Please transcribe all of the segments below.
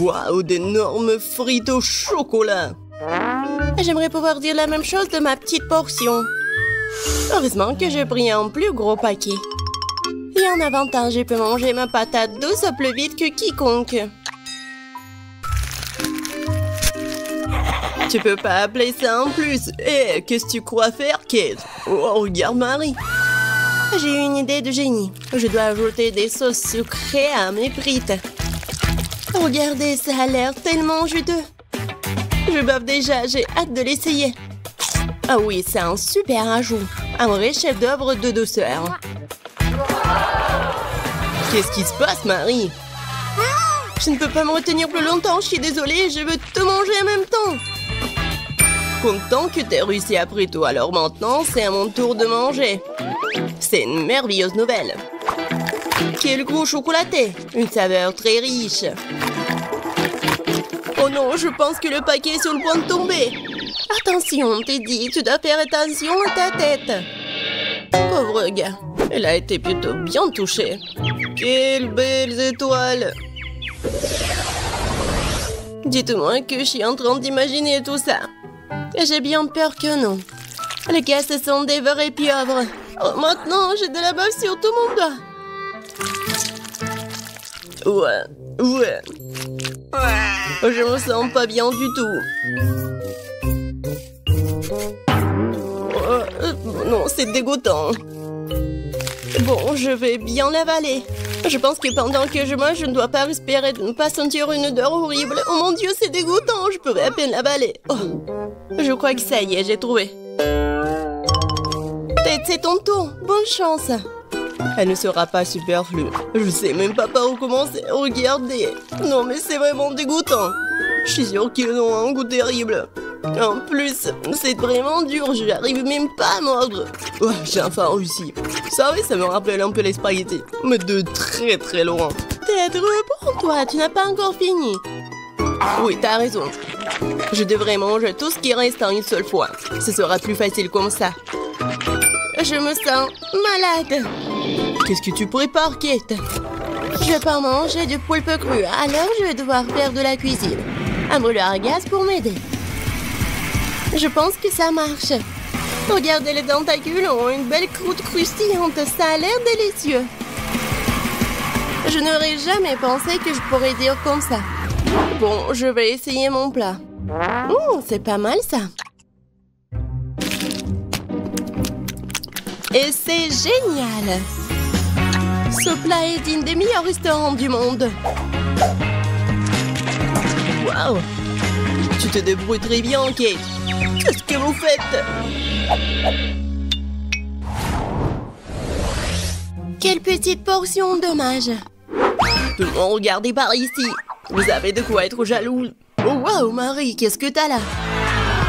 Waouh, d'énormes frites au chocolat. J'aimerais pouvoir dire la même chose de ma petite portion. Heureusement que j'ai pris un plus gros paquet. Et en avantage, je peux manger ma patate douce plus vite que quiconque. Tu peux pas appeler ça en plus. Eh, qu'est-ce que tu crois faire, Kate? Oh, regarde Marie. J'ai eu une idée de génie. Je dois ajouter des sauces sucrées à mes frites. Regardez, ça a l'air tellement juteux. Je bave déjà, j'ai hâte de l'essayer. Ah oui, c'est un super ajout. Un vrai chef-d'œuvre de douceur. Qu'est-ce qui se passe, Marie? Je ne peux pas me retenir plus longtemps, je suis désolée, je veux tout manger en même temps. Content que t'aies réussi après tout, alors maintenant, c'est à mon tour de manger. C'est une merveilleuse nouvelle. Quel goût chocolaté! Une saveur très riche. Oh non, je pense que le paquet est sur le point de tomber. Attention, t'es dit, tu dois faire attention à ta tête. Pauvre gars, elle a été plutôt bien touchée. Quelles belles étoiles! Dites-moi que je suis en train d'imaginer tout ça. J'ai bien peur que non. Les gars, ce sont des vrais pieuvres. Oh, maintenant, j'ai de la bave sur tout mon doigt. Ouais. Je me sens pas bien du tout. Non, c'est dégoûtant. Bon, je vais bien l'avaler. Je pense que pendant que je mange, je ne dois pas respirer, de ne pas sentir une odeur horrible. Oh mon Dieu, c'est dégoûtant, je pourrais à peine l'avaler. Oh, je crois que ça y est, j'ai trouvé. Tête, c'est ton tour. Bonne chance. Elle ne sera pas superflue. Je sais même pas par où commencer. Regardez. Non, mais c'est vraiment dégoûtant. Je suis sûre qu'ils ont un goût terrible. En plus, c'est vraiment dur. Je n'arrive même pas à mordre. Oh, j'ai enfin réussi. Ça, oui, ça me rappelle un peu les spaghettis. Mais de très très loin. Tête, reprends-toi. Tu n'as pas encore fini. Oui, t'as raison. Je devrais manger tout ce qui reste en une seule fois. Ce sera plus facile comme ça. Je me sens malade. Qu'est-ce que tu prépares, Kate? Je peux manger du poulpe cru, alors je vais devoir faire de la cuisine. Un brûleur à gaz pour m'aider. Je pense que ça marche. Regardez, les tentacules ont une belle croûte croustillante. Ça a l'air délicieux. Je n'aurais jamais pensé que je pourrais dire comme ça. Bon, je vais essayer mon plat. C'est pas mal ça. Et c'est génial! Ce plat est digne des meilleurs restaurants du monde. Waouh! Tu te débrouilles très bien, Kate. Qu'est-ce que vous faites? Quelle petite portion, dommage. Tout le monde, regardez par ici. Vous avez de quoi être jaloux. Oh, waouh, Marie, qu'est-ce que t'as là?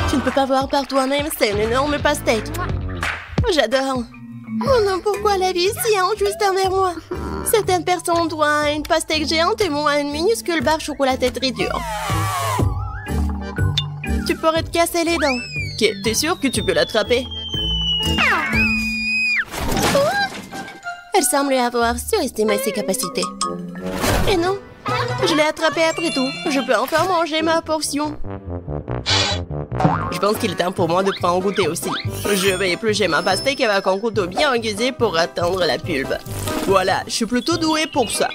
Tu ne peux pas voir par toi-même, c'est une énorme pastèque. J'adore. Oh non, pourquoi la vie est si injuste envers moi? Certaines personnes ont droit à une pastèque géante et moi à une minuscule barre chocolatée très dure. Tu pourrais te casser les dents. T'es sûre que tu peux l'attraper? Elle semble avoir surestimé ses capacités. Et non, je l'ai attrapée après tout. Je peux encore manger ma portion. Je pense qu'il est temps pour moi de prendre goûter aussi. Je vais éplucher ma pastèque avec un couteau bien aiguisé pour atteindre la pulpe. Voilà, je suis plutôt douée pour ça.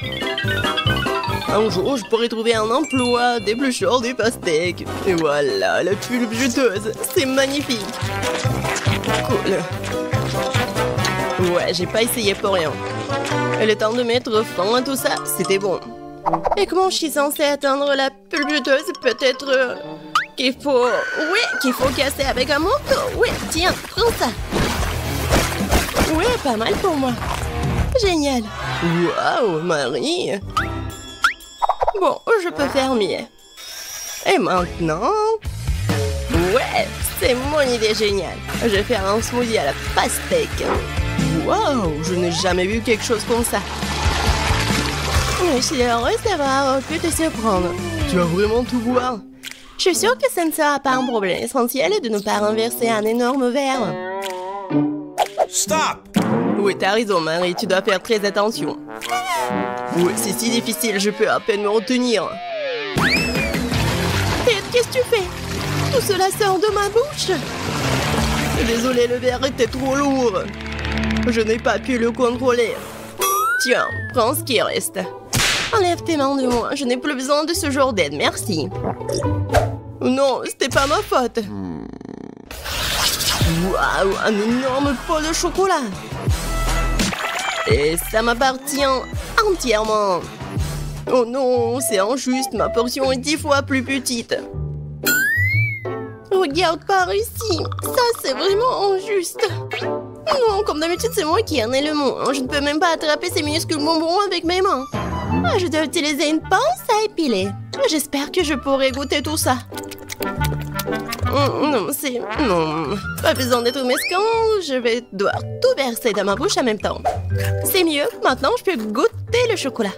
Un jour, je pourrais trouver un emploi d'éplucheur des pastèques. Et voilà, la pulpe juteuse. C'est magnifique. Cool. Ouais, j'ai pas essayé pour rien. Le temps de mettre fin à tout ça, c'était bon. Et comment je suis censée atteindre la pulpe juteuse? Peut-être... qu'il faut... Oui, qu'il faut casser avec un morceau. Oui, tiens, prends ça. Oui, pas mal pour moi. Génial. Waouh, Marie. Bon, je peux faire mieux. Et maintenant... Ouais, c'est mon idée géniale. Je vais faire un smoothie à la pastèque. Waouh, je n'ai jamais vu quelque chose comme ça. Je suis heureuse d'avoir pu te surprendre. Tu vas vraiment tout boire? Je suis sûre que ce ne sera pas un problème. L'essentiel est de ne pas renverser un énorme verre. Stop! Oui, t'as raison, Marie. Tu dois faire très attention. Oui, c'est si difficile, je peux à peine me retenir. qu'est-ce que tu fais? Tout cela sort de ma bouche. Désolé, le verre était trop lourd. Je n'ai pas pu le contrôler. Tiens, prends ce qui reste. Enlève tes mains de moi, je n'ai plus besoin de ce genre d'aide, merci. Non, c'était pas ma faute. Waouh, un énorme pot de chocolat. Et ça m'appartient entièrement. Oh non, c'est injuste, ma portion est 10 fois plus petite. Regarde par ici, ça c'est vraiment injuste. Non, comme d'habitude c'est moi qui en ai le mot. Je ne peux même pas attraper ces minuscules bonbons avec mes mains. Je dois utiliser une pince à épiler. J'espère que je pourrai goûter tout ça. Non, c'est... Non, pas besoin d'être mesquin, je vais devoir tout verser dans ma bouche en même temps. C'est mieux, maintenant je peux goûter le chocolat.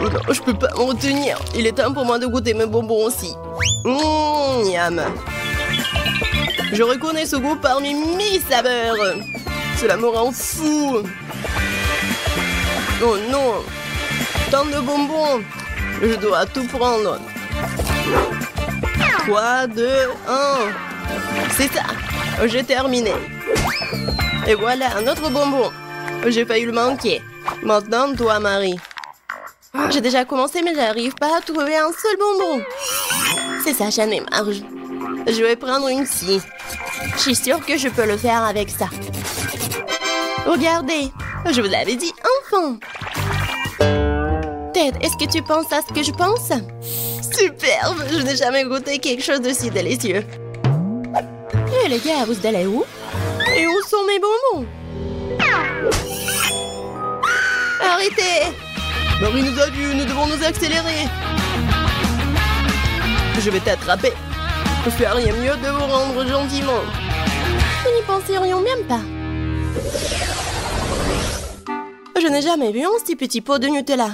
Non, je peux pas m'en retenir. Il est temps pour moi de goûter mes bonbons aussi. Miam. Je reconnais ce goût parmi mes saveurs. Cela me rend fou. Oh non. Tant de bonbons. Je dois tout prendre. 3, 2, 1. C'est ça. J'ai terminé. Et voilà, un autre bonbon. J'ai failli le manquer. Maintenant, toi, Marie. J'ai déjà commencé, mais j'arrive pas à trouver un seul bonbon. C'est ça, j'en ai marre. Je vais prendre une scie. Je suis sûre que je peux le faire avec ça. Regardez, je vous l'avais dit, enfin. Ted, est-ce que tu penses à ce que je pense? Superbe, je n'ai jamais goûté quelque chose de si délicieux. Et les gars, vous allez où? Et où sont mes bonbons? Arrêtez! Marie nous a vus, nous devons nous accélérer. Je vais t'attraper. Je fais rien mieux de vous rendre gentiment. Nous n'y penserions même pas. Je n'ai jamais vu un si petit pot de Nutella.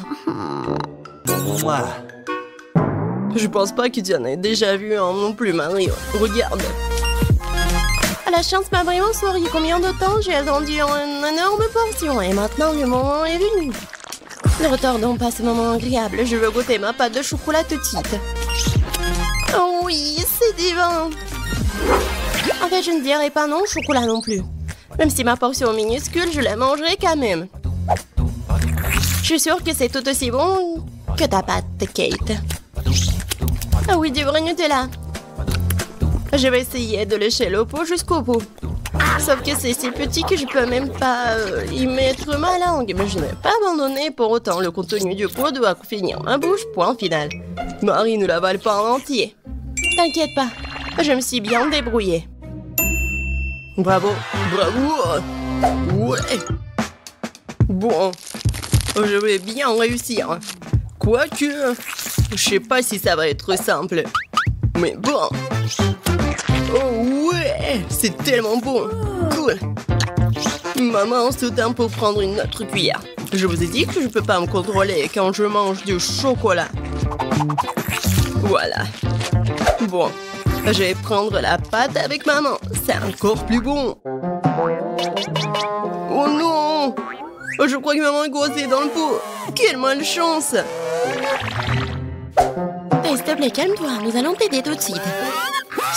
Je pense pas que tu en aies déjà vu un non plus, Marie. Regarde. La chance m'a vraiment souri. Combien de temps j'ai attendu une énorme portion et maintenant le moment est venu. Ne retardons pas ce moment agréable. Je veux goûter ma pâte de chocolat tout de suite. Oh oui, c'est divin. En fait, je ne dirais pas non au chocolat non plus. Même si ma portion est minuscule, je la mangerai quand même. Je suis sûre que c'est tout aussi bon que ta pâte, Kate. Ah oui, du vrai Nutella. Je vais essayer de lécher le pot jusqu'au bout. Sauf que c'est si petit que je peux même pas y mettre ma langue. Mais je n'ai pas abandonné pour autant. Le contenu du pot doit finir ma bouche, point final. Marie ne l'avale pas en entier. T'inquiète pas, je me suis bien débrouillée. Bravo, bravo. Ouais. Bon, je vais bien réussir. Quoique, je sais pas si ça va être simple. Mais bon. Oh ouais, c'est tellement bon. Cool. Maman se tient pour prendre une autre cuillère. Je vous ai dit que je peux pas me contrôler quand je mange du chocolat. Voilà. Bon, je vais prendre la pâte avec maman. C'est encore plus bon. Oh non! Je crois que maman est coincée dans le pot. Quelle malchance! S'il te plaît, calme-toi. Nous allons t'aider tout de suite.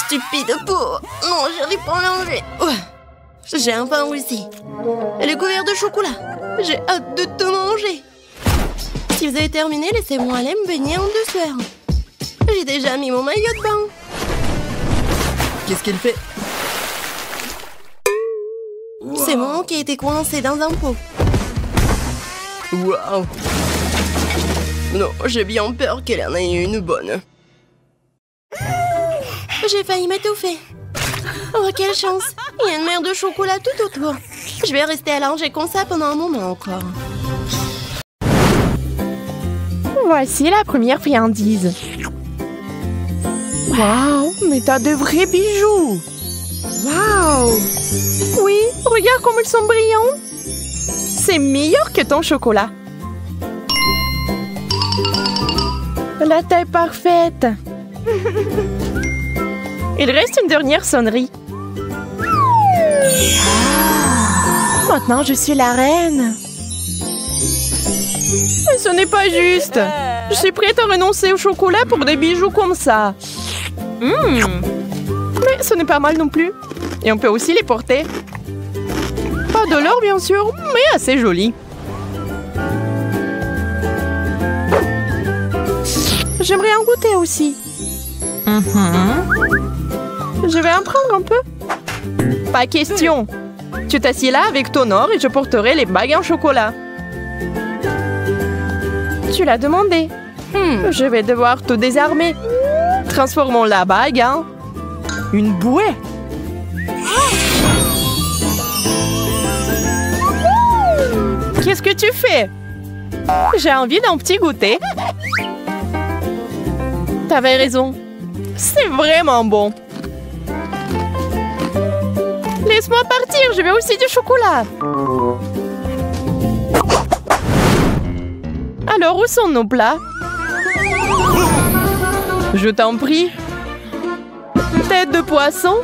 Stupide peau! Non, j'arrive pas à l'enlever. J'ai enfin réussi. Elle est couverte de chocolat. J'ai hâte de te manger. Si vous avez terminé, laissez-moi aller me baigner en douceur. J'ai déjà mis mon maillot de bain. Qu'est-ce qu'elle fait? C'est moi qui a été coincé dans un pot. Waouh! Non, j'ai bien peur qu'elle en ait une bonne. J'ai failli m'étouffer. Oh, quelle chance! Il y a une mer de chocolat tout autour. Je vais rester allongée comme ça pendant un moment encore. Voici la première friandise. Waouh, mais t'as de vrais bijoux. Waouh! Oui, regarde comme ils sont brillants. C'est meilleur que ton chocolat. La taille parfaite. Il reste une dernière sonnerie. Maintenant, je suis la reine. Mais ce n'est pas juste. Je suis prête à renoncer au chocolat pour des bijoux comme ça. Mais ce n'est pas mal non plus. Et on peut aussi les porter. Pas de l'or, bien sûr, mais assez joli. J'aimerais en goûter aussi. Je vais en prendre un peu. Pas question. Tu t'assieds là avec ton or et je porterai les bagues en chocolat. Tu l'as demandé. Je vais devoir te désarmer. Transformons la bague en une bouée. Qu'est-ce que tu fais? J'ai envie d'un petit goûter. T'avais raison. C'est vraiment bon. Laisse-moi partir, je veux aussi du chocolat. Alors, où sont nos plats? Je t'en prie. Tête de poisson?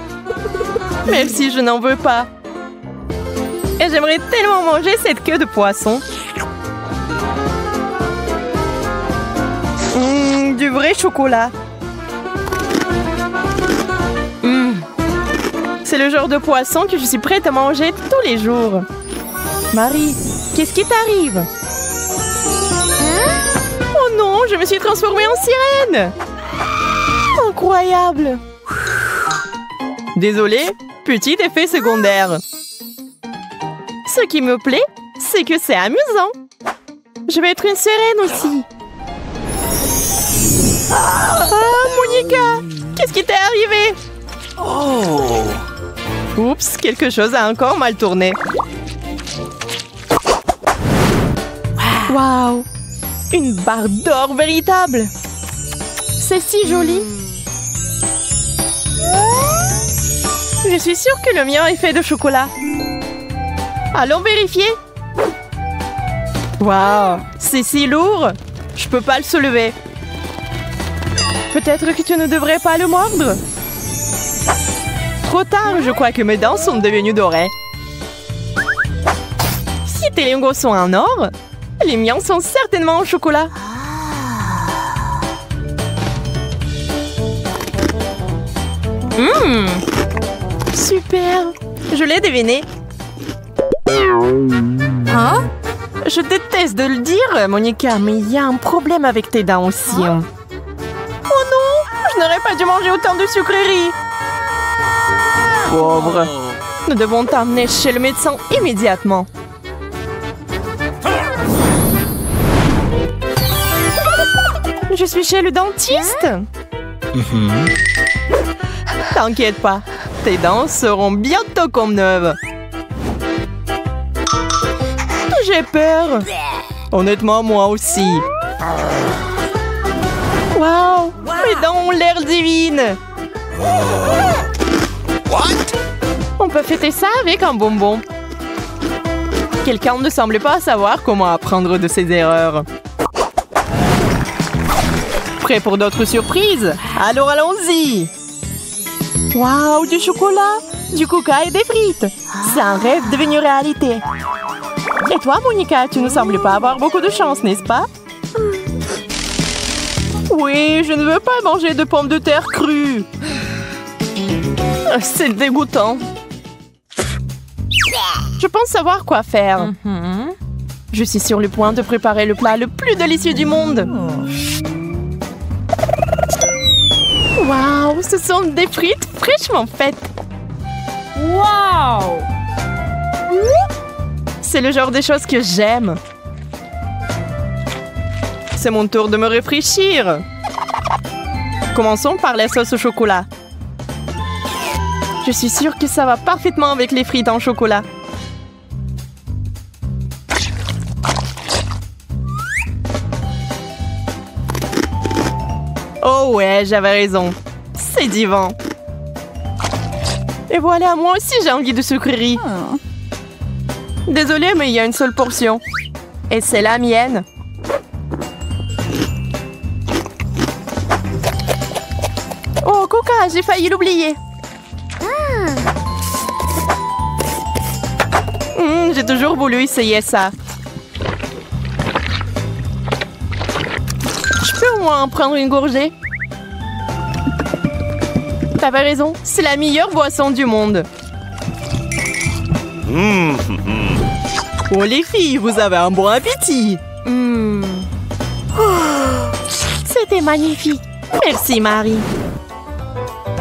Merci, je n'en veux pas. Et j'aimerais tellement manger cette queue de poisson. Du vrai chocolat. C'est le genre de poisson que je suis prête à manger tous les jours. Marie, qu'est-ce qui t'arrive? Oh non, je me suis transformée en sirène! Incroyable! Désolée, petit effet secondaire. Ce qui me plaît, c'est que c'est amusant. Je vais être une sirène aussi. Ah, Monica! Qu'est-ce qui t'est arrivé? Oh! Oups, quelque chose a encore mal tourné. Waouh! Une barre d'or véritable! C'est si joli! Je suis sûre que le mien est fait de chocolat. Allons vérifier. Waouh! C'est si lourd! Je peux pas le soulever. Peut-être que tu ne devrais pas le mordre. Trop tard, je crois que mes dents sont devenues dorées. Si tes lingots sont en or, les miens sont certainement en chocolat. Super! Je l'ai deviné. Hein? Je déteste de le dire, Monica, mais il y a un problème avec tes dents aussi. Oh non! Je n'aurais pas dû manger autant de sucreries. Pauvre. Nous devons t'emmener chez le médecin immédiatement. Je suis chez le dentiste. T'inquiète pas, tes dents seront bientôt comme neuves. J'ai peur. Honnêtement, moi aussi. Waouh, mes dents ont l'air divines. On peut fêter ça avec un bonbon. Quelqu'un ne semble pas savoir comment apprendre de ses erreurs. Prêt pour d'autres surprises? Alors allons-y! Waouh, du chocolat, du coca et des frites! C'est un rêve devenu réalité. Et toi, Monica, tu ne sembles pas avoir beaucoup de chance, n'est-ce pas? Oui, je ne veux pas manger de pommes de terre crues. C'est dégoûtant. Je pense savoir quoi faire. Je suis sur le point de préparer le plat le plus délicieux du monde. Waouh, ce sont des frites fraîchement faites. Waouh! C'est le genre de choses que j'aime. C'est mon tour de me réfléchir. Commençons par la sauce au chocolat. Je suis sûre que ça va parfaitement avec les frites en chocolat. Oh ouais, j'avais raison. C'est divin. Et voilà, moi aussi j'ai envie de sucreries. Désolée, mais il y a une seule portion. Et c'est la mienne. Oh, Coca, j'ai failli l'oublier. J'ai toujours voulu essayer ça. Laisse-moi en prendre une gorgée. T'avais raison, c'est la meilleure boisson du monde. Oh les filles, vous avez un bon appétit. C'était magnifique. Merci Marie.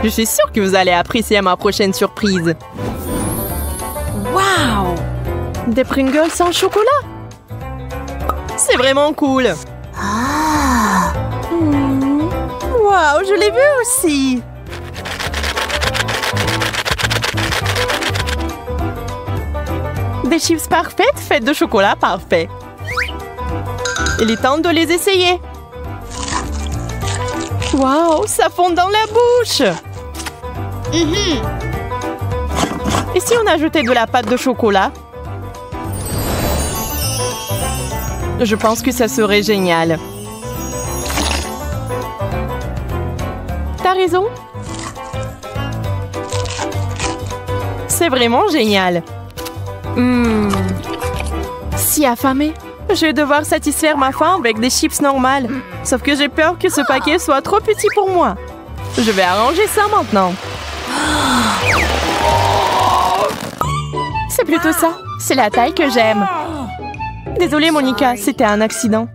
Je suis sûre que vous allez apprécier ma prochaine surprise. Wow! Des Pringles sans chocolat. C'est vraiment cool. Wow, je l'ai vu aussi. Des chips parfaites faites de chocolat parfait. Il est temps de les essayer. Wow, ça fond dans la bouche. Et si on ajoutait de la pâte de chocolat? Je pense que ça serait génial. T'as raison. C'est vraiment génial. Si affamée, je vais devoir satisfaire ma faim avec des chips normales. Sauf que j'ai peur que ce paquet soit trop petit pour moi. Je vais arranger ça maintenant. C'est plutôt ça. C'est la taille que j'aime. Désolée, Monica, c'était un accident.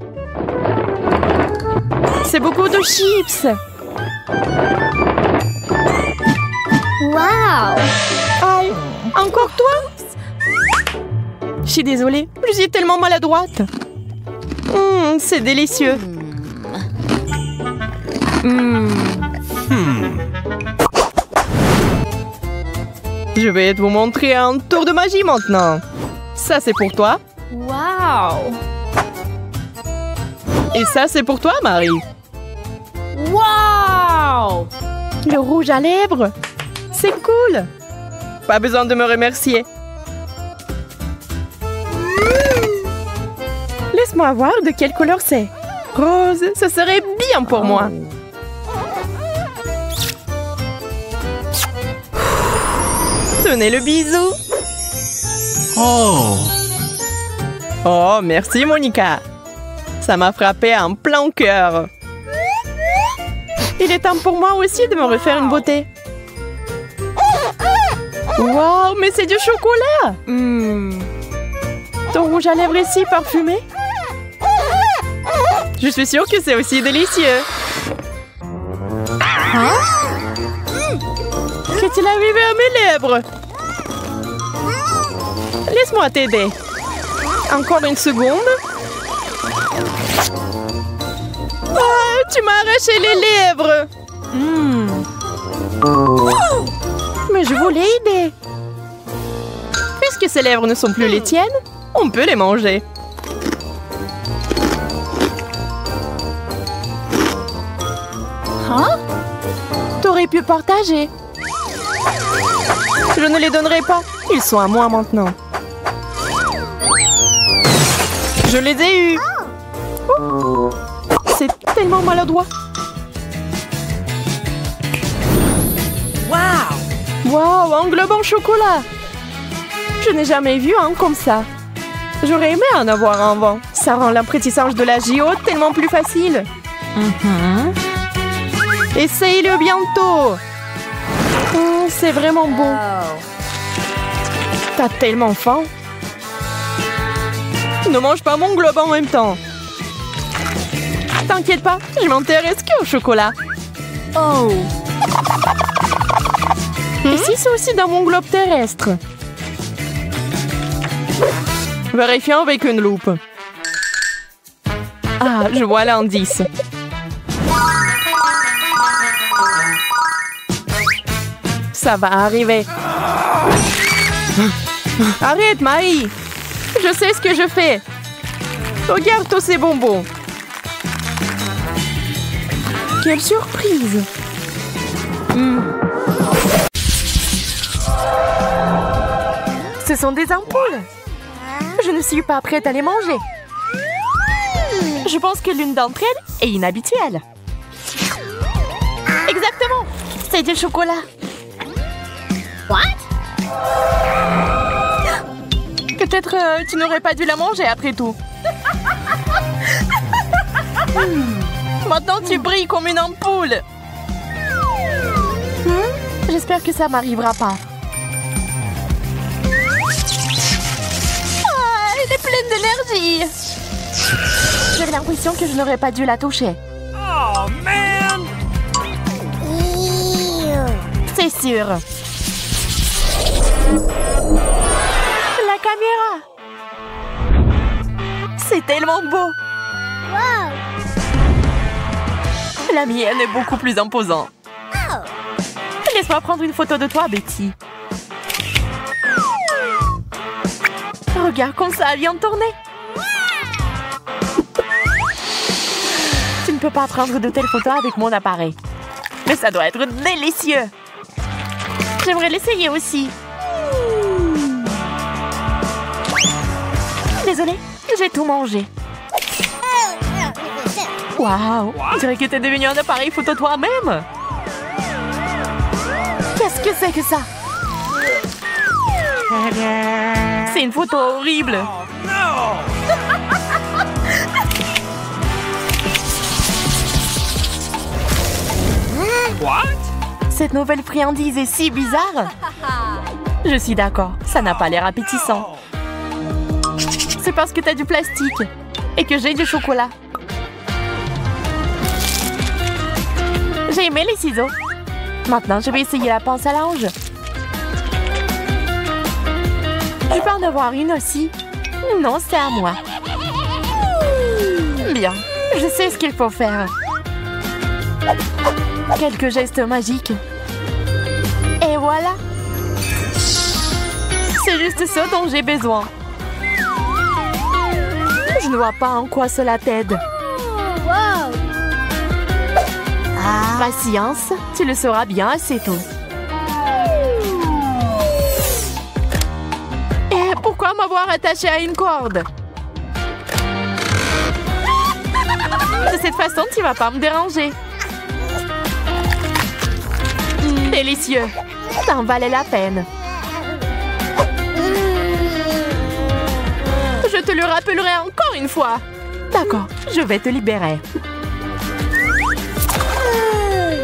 C'est beaucoup de chips. Wow! Aïe, encore toi? Je suis désolée, je suis tellement maladroite. C'est délicieux. Je vais vous montrer un tour de magie maintenant. Ça, c'est pour toi. Wow! Et ça, c'est pour toi, Marie. Wow! Le rouge à lèvres. C'est cool. Pas besoin de me remercier. Laisse-moi voir de quelle couleur c'est. Rose, ce serait bien pour moi. Tenez le bisou. Oh, merci Monica. Ça m'a frappé en plein cœur. Il est temps pour moi aussi de me refaire une beauté. Wow, mais c'est du chocolat. Ton rouge à lèvres est si parfumé. Je suis sûre que c'est aussi délicieux. Qu'est-il arrivé à mes lèvres? Laisse-moi t'aider. Encore une seconde. Ah, tu m'as arraché les lèvres. Mais je voulais aider. Puisque ces lèvres ne sont plus les tiennes, on peut les manger. T'aurais pu partager. Je ne les donnerai pas. Ils sont à moi maintenant. Je les ai eus. Oh. C'est tellement maladroit. Wow, un globe en chocolat. Je n'ai jamais vu un comme ça. J'aurais aimé en avoir un avant. Ça rend l'apprentissage de la JO tellement plus facile. Essaye-le bientôt. Oh, c'est vraiment beau. T'as tellement faim. Ne mange pas mon globe en même temps. T'inquiète pas, je m'intéresse qu'au chocolat. Et si c'est aussi dans mon globe terrestre? Vérifions avec une loupe. Ah, je vois l'indice. Ça va arriver. Arrête, Marie. Je sais ce que je fais. Regarde tous ces bonbons. Quelle surprise. Ce sont des ampoules. Je ne suis pas prête à les manger. Je pense que l'une d'entre elles est inhabituelle. Exactement. C'est du chocolat. Peut-être tu n'aurais pas dû la manger après tout. Maintenant, tu brilles comme une ampoule. J'espère que ça m'arrivera pas. Ah, elle est pleine d'énergie. J'avais l'impression que je n'aurais pas dû la toucher. Oh, man! C'est sûr. La caméra. C'est tellement beau. La mienne est beaucoup plus imposante. Laisse-moi prendre une photo de toi, Betty. Regarde comme ça vient de tourner. Tu ne peux pas prendre de telles photos avec mon appareil. Mais ça doit être délicieux. J'aimerais l'essayer aussi. Désolée, j'ai tout mangé. Waouh, on dirait que t'es devenu un appareil photo toi-même. Qu'est-ce que c'est que ça? C'est une photo horrible. Oh, no! What? Cette nouvelle friandise est si bizarre. Je suis d'accord, ça n'a pas l'air appétissant. C'est parce que t'as du plastique et que j'ai du chocolat. J'ai aimé les ciseaux. Maintenant, je vais essayer la pince à linge. Je peux en avoir une aussi? Non, c'est à moi. Bien, je sais ce qu'il faut faire. Quelques gestes magiques. Et voilà. C'est juste ce dont j'ai besoin. Je ne vois pas en quoi cela t'aide. Patience, tu le sauras bien assez tôt. Et pourquoi m'avoir attaché à une corde? De cette façon, tu vas pas me déranger. Délicieux. Ça en valait la peine. Je te le rappellerai encore une fois. D'accord, je vais te libérer.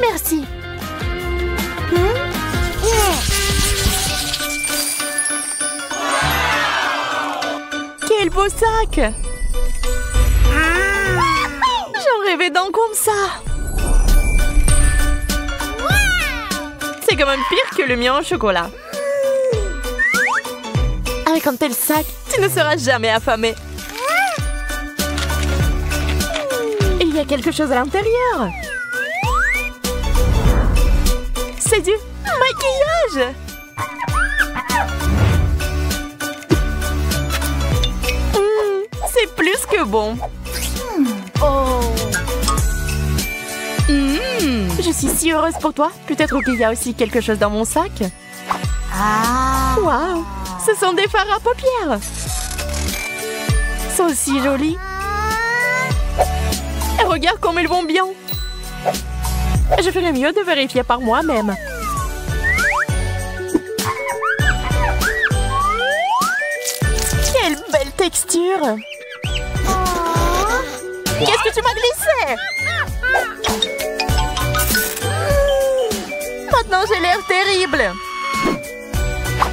Merci. Quel beau sac! J'en rêvais d'un comme ça. C'est quand même pire que le mien au chocolat. Avec un tel sac, tu ne seras jamais affamé. Il y a quelque chose à l'intérieur. C'est du maquillage. C'est plus que bon. Je suis si heureuse pour toi. Peut-être qu'il y a aussi quelque chose dans mon sac. Waouh, ce sont des fards à paupières. Ils sont aussi jolis. Et regarde comme ils vont bien. Je ferais mieux de vérifier par moi-même. Quelle belle texture! Qu'est-ce que tu m'as glissé? Maintenant, j'ai l'air terrible.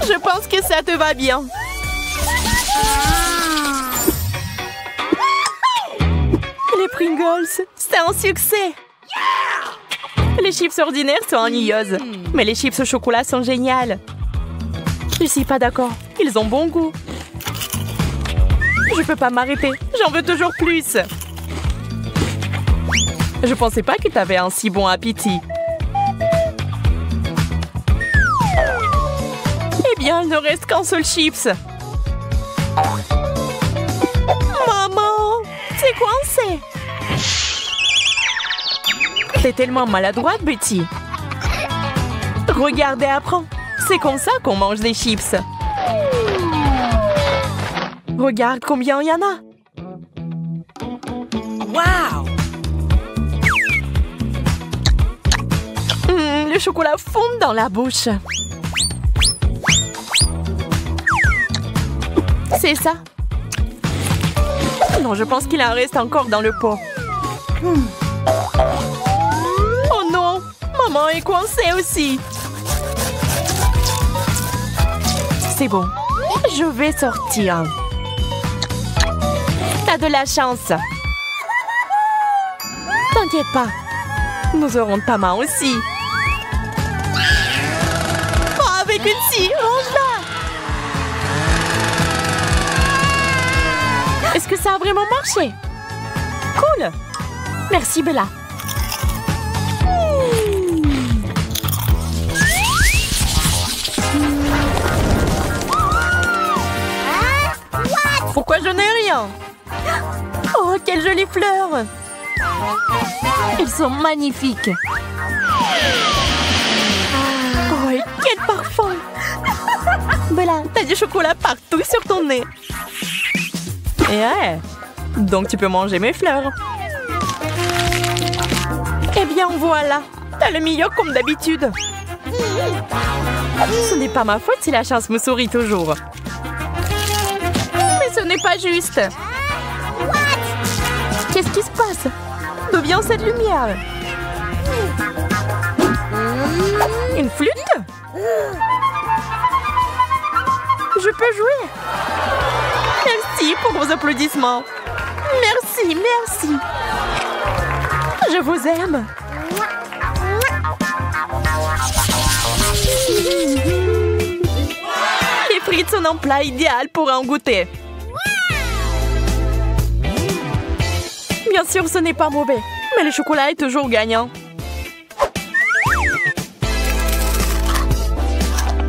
Je pense que ça te va bien. Les Pringles, c'est un succès. Les chips ordinaires sont ennuyeuses, mais les chips au chocolat sont géniales. Je suis pas d'accord, ils ont bon goût. Je peux pas m'arrêter, j'en veux toujours plus. Je pensais pas que t'avais un si bon appétit. Eh bien, il ne reste qu'un seul chips. Maman, c'est coincé. T'es tellement maladroite, Betty. Regarde et apprends. C'est comme ça qu'on mange des chips. Regarde combien il y en a. Wow! Le chocolat fond dans la bouche. C'est ça. Non, je pense qu'il en reste encore dans le pot. est coincé aussi. C'est bon. Je vais sortir. T'as de la chance. T'inquiète pas. Nous aurons ta main aussi. Oh, avec une scie, range-la. Est-ce que ça a vraiment marché? Cool. Merci, Bella. Pourquoi je n'ai rien? Oh, quelles jolies fleurs! Elles sont magnifiques. Oh, et quel parfum! Bella, t'as du chocolat partout sur ton nez. Et ouais, donc tu peux manger mes fleurs. Eh bien, voilà. T'as le meilleur comme d'habitude. Ce n'est pas ma faute si la chance me sourit toujours. Mais ce n'est pas juste. Qu'est-ce qui se passe? D'où vient cette lumière? Une flûte? Je peux jouer. Merci pour vos applaudissements. Merci, merci. Je vous aime. Les frites sont un plat idéal pour en goûter. Bien sûr, ce n'est pas mauvais, mais le chocolat est toujours gagnant.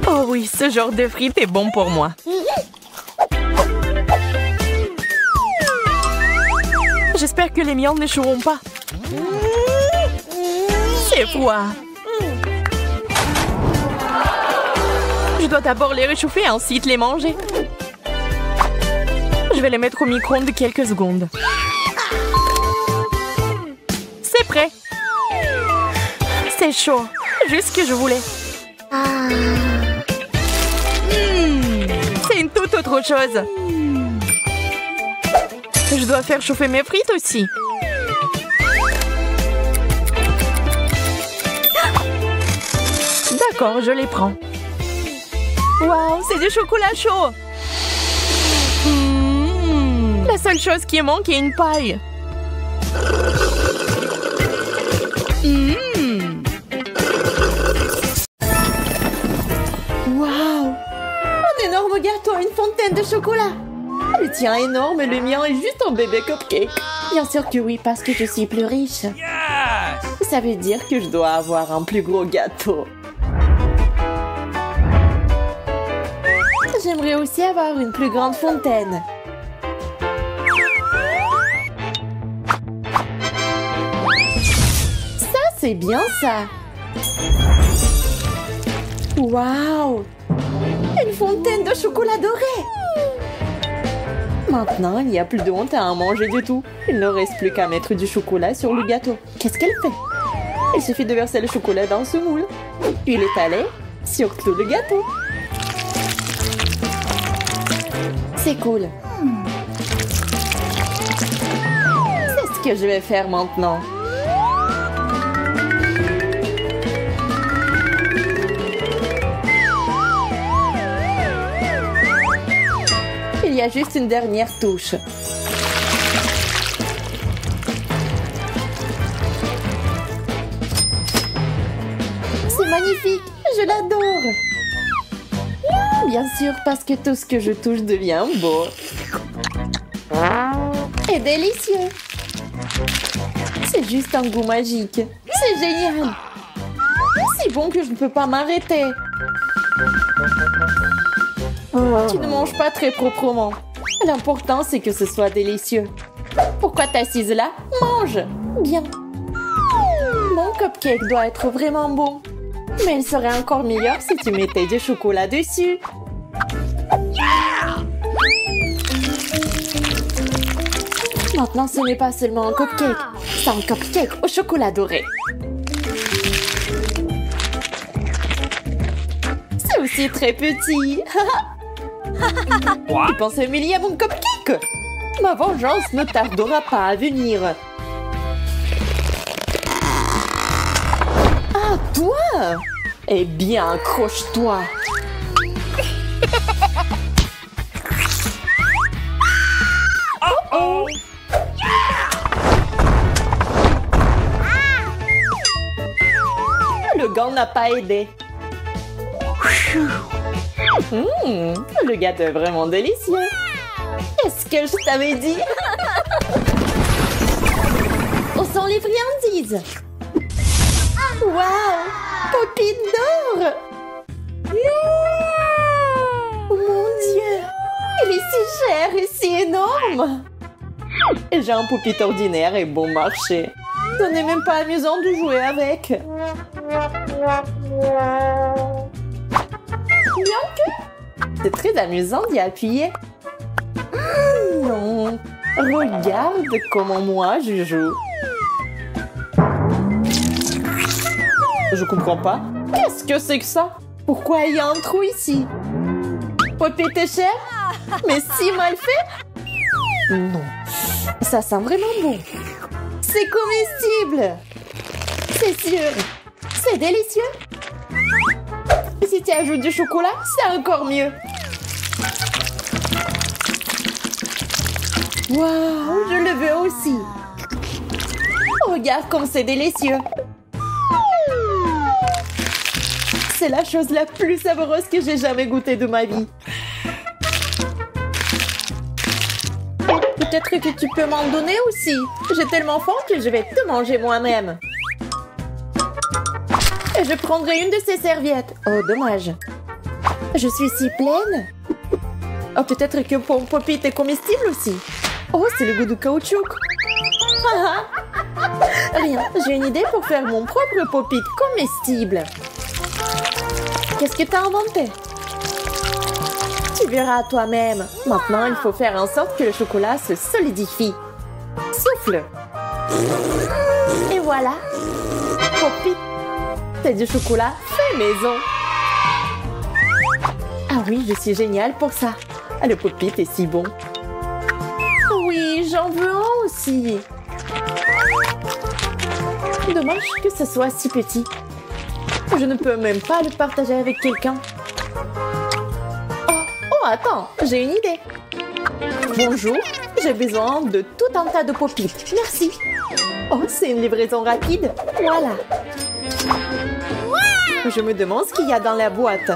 Oh oui, ce genre de frites est bon pour moi. J'espère que les miens n'échoueront pas. C'est froid. Je dois d'abord les réchauffer et ensuite les manger. Je vais les mettre au micro-ondes quelques secondes. C'est prêt. C'est chaud. Juste ce que je voulais. C'est une toute autre chose. Je dois faire chauffer mes frites aussi. D'accord, je les prends. Waouh, c'est du chocolat chaud. La seule chose qui manque est une paille. Waouh, un énorme gâteau, une fontaine de chocolat. Le tien est énorme et le mien est juste un bébé cupcake. Bien sûr que oui, parce que je suis plus riche. Yes! Ça veut dire que je dois avoir un plus gros gâteau. J'aimerais aussi avoir une plus grande fontaine. Ça, c'est bien ça. Waouh! Une fontaine de chocolat doré. Maintenant, il n'y a plus de honte à en manger du tout. Il ne reste plus qu'à mettre du chocolat sur le gâteau. Qu'est-ce qu'elle fait? Il suffit de verser le chocolat dans ce moule, puis l'étaler sur tout le gâteau. C'est cool. C'est ce que je vais faire maintenant. Il y a juste une dernière touche. C'est magnifique, je l'adore. Bien sûr, parce que tout ce que je touche devient beau. Et délicieux. C'est juste un goût magique. C'est génial. C'est bon que je ne peux pas m'arrêter. Tu ne manges pas très proprement. L'important, c'est que ce soit délicieux. Pourquoi t'assises là? Mange! Bien. Mon cupcake doit être vraiment bon. Mais il serait encore meilleur si tu mettais du chocolat dessus. Maintenant, ce n'est pas seulement un cupcake. C'est un cupcake au chocolat doré. C'est aussi très petit. Tu penses humilier mon cupcake? Ma vengeance ne tardera pas à venir. Ah, toi? Ah. Eh bien, accroche-toi. Uh-oh. Le gant n'a pas aidé. Le gâteau est vraiment délicieux. Qu'est-ce que je t'avais dit? Où sont les friandises? Waouh! Popite d'or! Oh mon Dieu! Il est si cher et si énorme! J'ai un popite ordinaire et bon marché. Ce n'est même pas amusant de jouer avec. Bien que c'est très amusant d'y appuyer. Non, regarde comment moi je joue. Je comprends pas. Qu'est-ce que c'est que ça? Pourquoi il y a un trou ici? Popite est cher? Mais si mal fait? Non, ça sent vraiment bon. C'est comestible. C'est sûr. C'est délicieux. Et si tu ajoutes du chocolat, c'est encore mieux. Waouh, je le veux aussi. Regarde comme c'est délicieux. C'est la chose la plus savoureuse que j'ai jamais goûtée de ma vie. Peut-être que tu peux m'en donner aussi. J'ai tellement faim que je vais tout manger moi-même. Et je prendrai une de ces serviettes. Oh, dommage. Je suis si pleine. Oh, peut-être que mon popite est comestible aussi. Oh, c'est le goût du caoutchouc. Rien, j'ai une idée pour faire mon propre popite comestible. Qu'est-ce que t'as inventé? Tu verras toi-même. Maintenant, il faut faire en sorte que le chocolat se solidifie. Souffle. Et voilà. Popite. C'est du chocolat fait maison. Ah oui, je suis géniale pour ça. Le popite est si bon. Oui, j'en veux un aussi. Dommage que ce soit si petit. Je ne peux même pas le partager avec quelqu'un. Oh, attends, j'ai une idée. Bonjour, j'ai besoin de tout un tas de popites. Merci. Oh, c'est une livraison rapide. Voilà. Je me demande ce qu'il y a dans la boîte.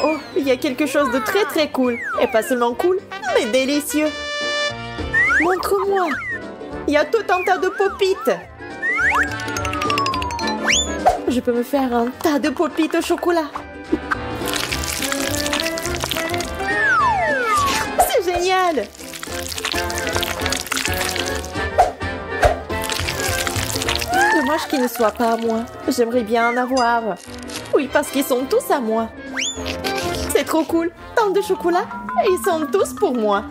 Oh, il y a quelque chose de très très cool. Et pas seulement cool, mais délicieux. Montre-moi. Il y a tout un tas de popites. Je peux me faire un tas de popites au chocolat. C'est génial! Dommage qu'ils ne soient pas à moi. J'aimerais bien en avoir. Oui, parce qu'ils sont tous à moi. C'est trop cool. Tant de chocolat et ils sont tous pour moi.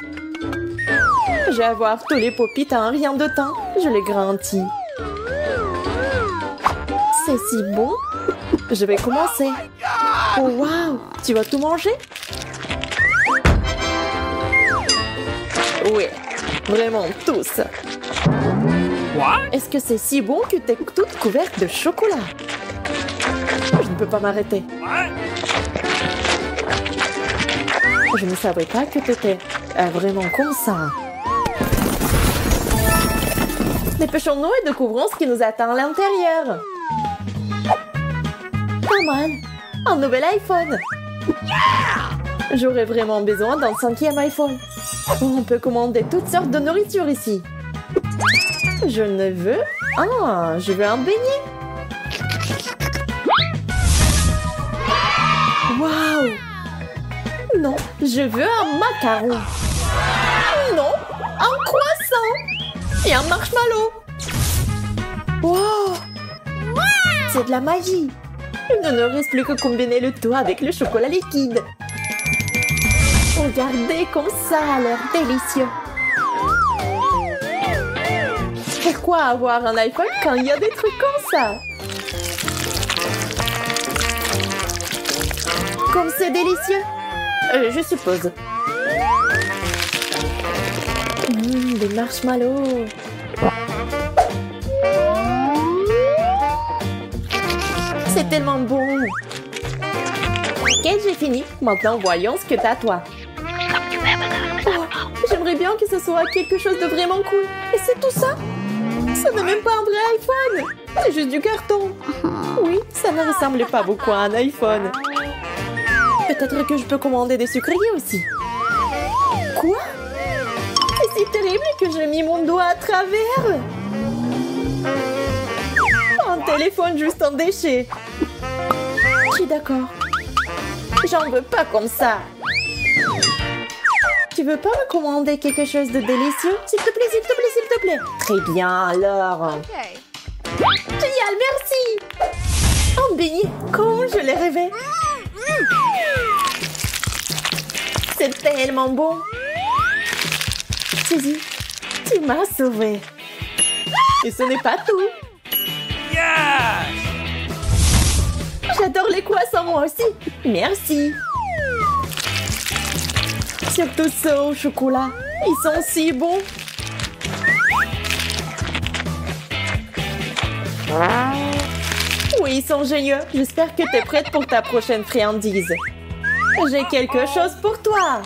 Je vais avoir tous les popites en rien de temps. Je les garantis. C'est si bon. Je vais commencer. Oh, waouh! Tu vas tout manger? Oui, vraiment tous. What? Est-ce que c'est si bon que t'es toute couverte de chocolat? Je ne peux pas m'arrêter. What? Je ne savais pas que t'étais vraiment comme ça. Dépêchons-nous et découvrons ce qui nous attend à l'intérieur. Pas mal. Un nouvel iPhone. J'aurais vraiment besoin d'un 5e iPhone. On peut commander toutes sortes de nourriture ici. Je ne veux... Ah, je veux un beignet. Waouh! Non, je veux un macaron. Non, un croissant. Et un marshmallow. Wow! C'est de la magie. Il ne nous reste plus que combiner le tout avec le chocolat liquide. Regardez comme ça a l'air délicieux. Pourquoi avoir un iPhone quand il y a des trucs comme ça? Comme c'est délicieux. Je suppose. Des marshmallows. C'est tellement bon. Ok, j'ai fini. Maintenant, voyons ce que t'as, toi. Oh, j'aimerais bien que ce soit quelque chose de vraiment cool. Et c'est tout ça? Ça n'est même pas un vrai iPhone. C'est juste du carton. Oui, ça ne ressemble pas beaucoup à un iPhone. Peut-être que je peux commander des sucreries aussi. Quoi? C'est si terrible que j'ai mis mon doigt à travers. Un téléphone juste en déchet. Je suis d'accord. J'en veux pas comme ça. Tu veux pas me commander quelque chose de délicieux? S'il te plaît, s'il te plaît, s'il te plaît. Très bien, alors. Génial, merci. Un beignet, comme je l'ai rêvé. C'est tellement bon. Suzy, tu m'as sauvée. Et ce n'est pas tout. J'adore les croissants, moi aussi. Merci. Surtout ceux au chocolat. Ils sont si bons. Oui, ils sont géniaux. J'espère que tu es prête pour ta prochaine friandise. J'ai quelque chose pour toi.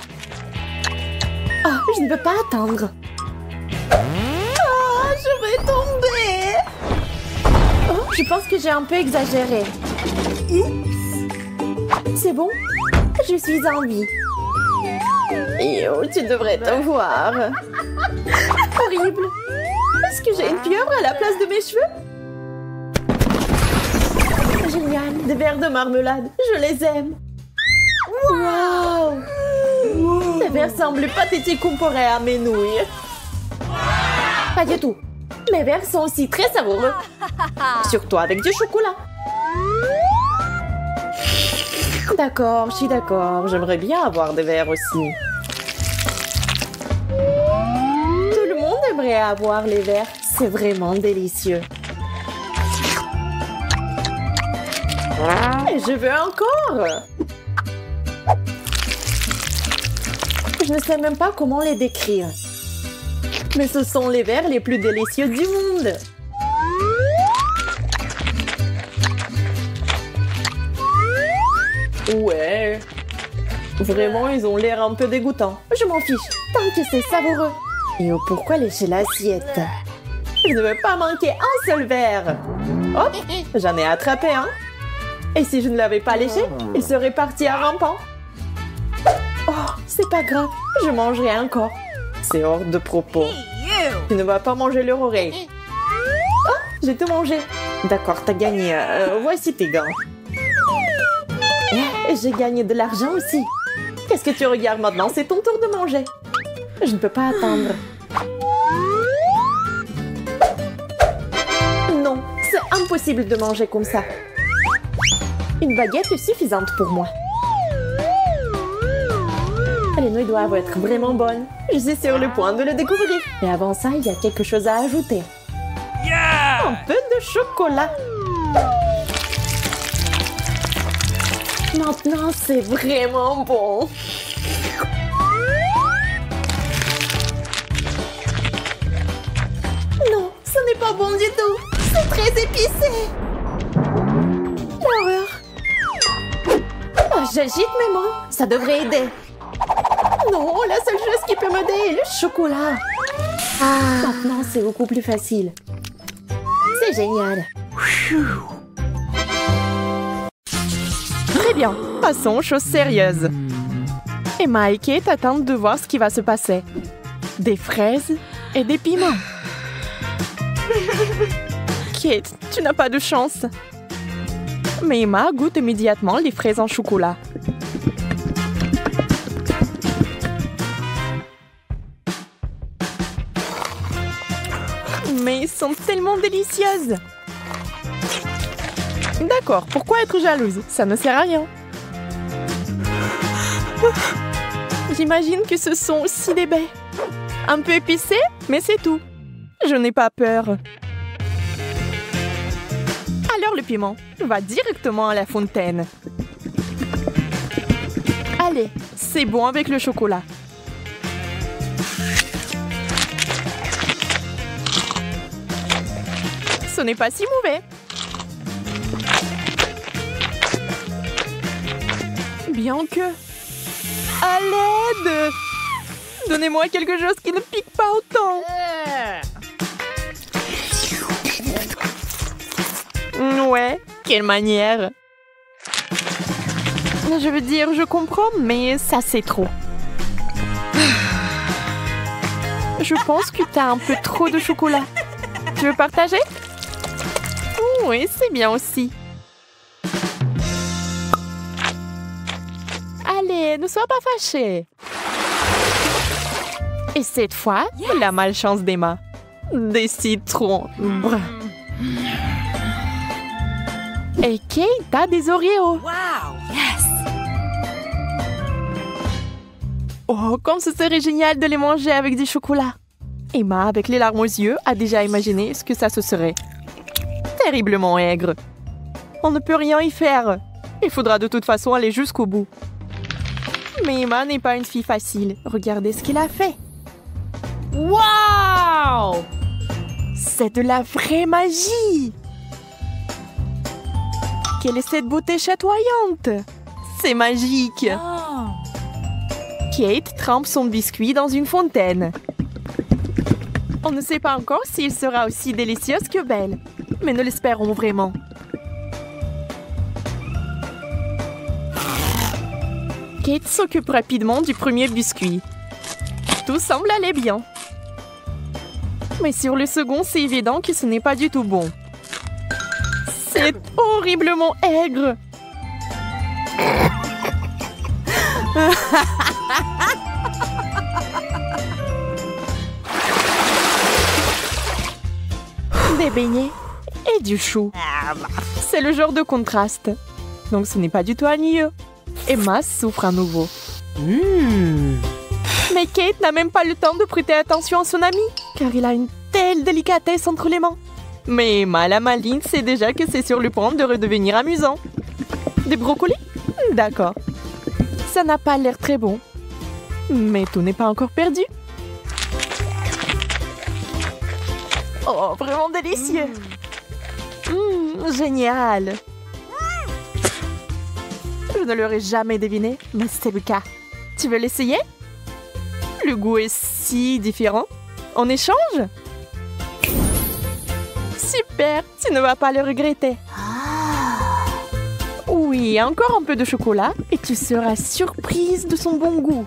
Oh, je ne peux pas attendre. Oh, je vais tomber. Oh, je pense que j'ai un peu exagéré. C'est bon? Je suis en vie. Yo, tu devrais te voir. Horrible. Est-ce que j'ai une pieuvre à la place de mes cheveux? Génial, des verres de marmelade. Je les aime. Wow! Ces verres semblent pathétiques comparés à mes nouilles. Pas du tout. Mes verres sont aussi très savoureux. Surtout avec du chocolat. D'accord, je suis d'accord. J'aimerais bien avoir des verres aussi. Tout le monde aimerait avoir les verres. C'est vraiment délicieux. Et je veux encore. Je ne sais même pas comment les décrire. Mais ce sont les verres les plus délicieux du monde. Ouais. Vraiment, ils ont l'air un peu dégoûtants. Je m'en fiche, tant que c'est savoureux. Et oh, pourquoi lécher l'assiette? Je ne veux pas manquer un seul verre. Hop, j'en ai attrapé un. Et si je ne l'avais pas léché, il serait parti à rampant. Oh, c'est pas grave, je mangerai encore. C'est hors de propos. Tu ne vas pas manger leur oreille. Oh, j'ai tout mangé. D'accord, t'as gagné. Voici tes gants. Et j'ai gagné de l'argent aussi. Qu'est-ce que tu regardes maintenant? C'est ton tour de manger. Je ne peux pas attendre. Non, c'est impossible de manger comme ça. Une baguette est suffisante pour moi. Les nouilles doivent être vraiment bonnes. Je suis sur le point de le découvrir. Mais avant ça, il y a quelque chose à ajouter. Un peu de chocolat. Maintenant, c'est vraiment bon. Non, ce n'est pas bon du tout. C'est très épicé. L'horreur. Oh, j'agite mes mains. Ça devrait aider. Non, la seule chose qui peut m'aider est le chocolat. Maintenant, c'est beaucoup plus facile. C'est génial. Très bien, passons aux choses sérieuses. Emma et Kate attendent de voir ce qui va se passer. Des fraises et des piments. Kate, tu n'as pas de chance. Mais Emma goûte immédiatement les fraises en chocolat. Mais elles sont tellement délicieuses. D'accord, pourquoi être jalouse? Ça ne sert à rien. J'imagine que ce sont aussi des baies. Un peu épicées, mais c'est tout. Je n'ai pas peur. Alors le piment va directement à la fontaine. Allez, c'est bon avec le chocolat. Ce n'est pas si mauvais. bien que... À l'aide! Donnez-moi quelque chose qui ne pique pas autant. Ouais, quelle manière. Je veux dire, je comprends, mais ça c'est trop. Je pense que t'as un peu trop de chocolat. Tu veux partager? Oui, c'est bien aussi. Allez, ne sois pas fâché. Et cette fois, la malchance d'Emma. Des citrons. Brr. Et Kate a des Oreos. Oh, comme ce serait génial de les manger avec du chocolat. Emma, avec les larmes aux yeux, a déjà imaginé ce que ça se serait. Terriblement aigre. On ne peut rien y faire. Il faudra de toute façon aller jusqu'au bout. Mais Emma n'est pas une fille facile. Regardez ce qu'elle a fait. Wow! C'est de la vraie magie! Quelle est cette beauté chatoyante? C'est magique! Kate trempe son biscuit dans une fontaine. On ne sait pas encore s'il sera aussi délicieux que belle, mais nous l'espérons vraiment. Kate s'occupe rapidement du premier biscuit. Tout semble aller bien. Mais sur le second, c'est évident que ce n'est pas du tout bon. C'est horriblement aigre. Des beignets et du chou. C'est le genre de contraste. Donc ce n'est pas du tout ennuyeux. Emma souffre à nouveau. Mais Kate n'a même pas le temps de prêter attention à son ami, car il a une telle délicatesse entre les mains. Mais Emma, la maligne, sait déjà que c'est sur le point de redevenir amusant. Des brocolis? D'accord. Ça n'a pas l'air très bon. Mais tout n'est pas encore perdu. Oh, vraiment délicieux. Génial. Je ne l'aurais jamais deviné, mais c'est le cas. Tu veux l'essayer? Le goût est si différent. On échange? Super, tu ne vas pas le regretter. Oui, encore un peu de chocolat et tu seras surprise de son bon goût.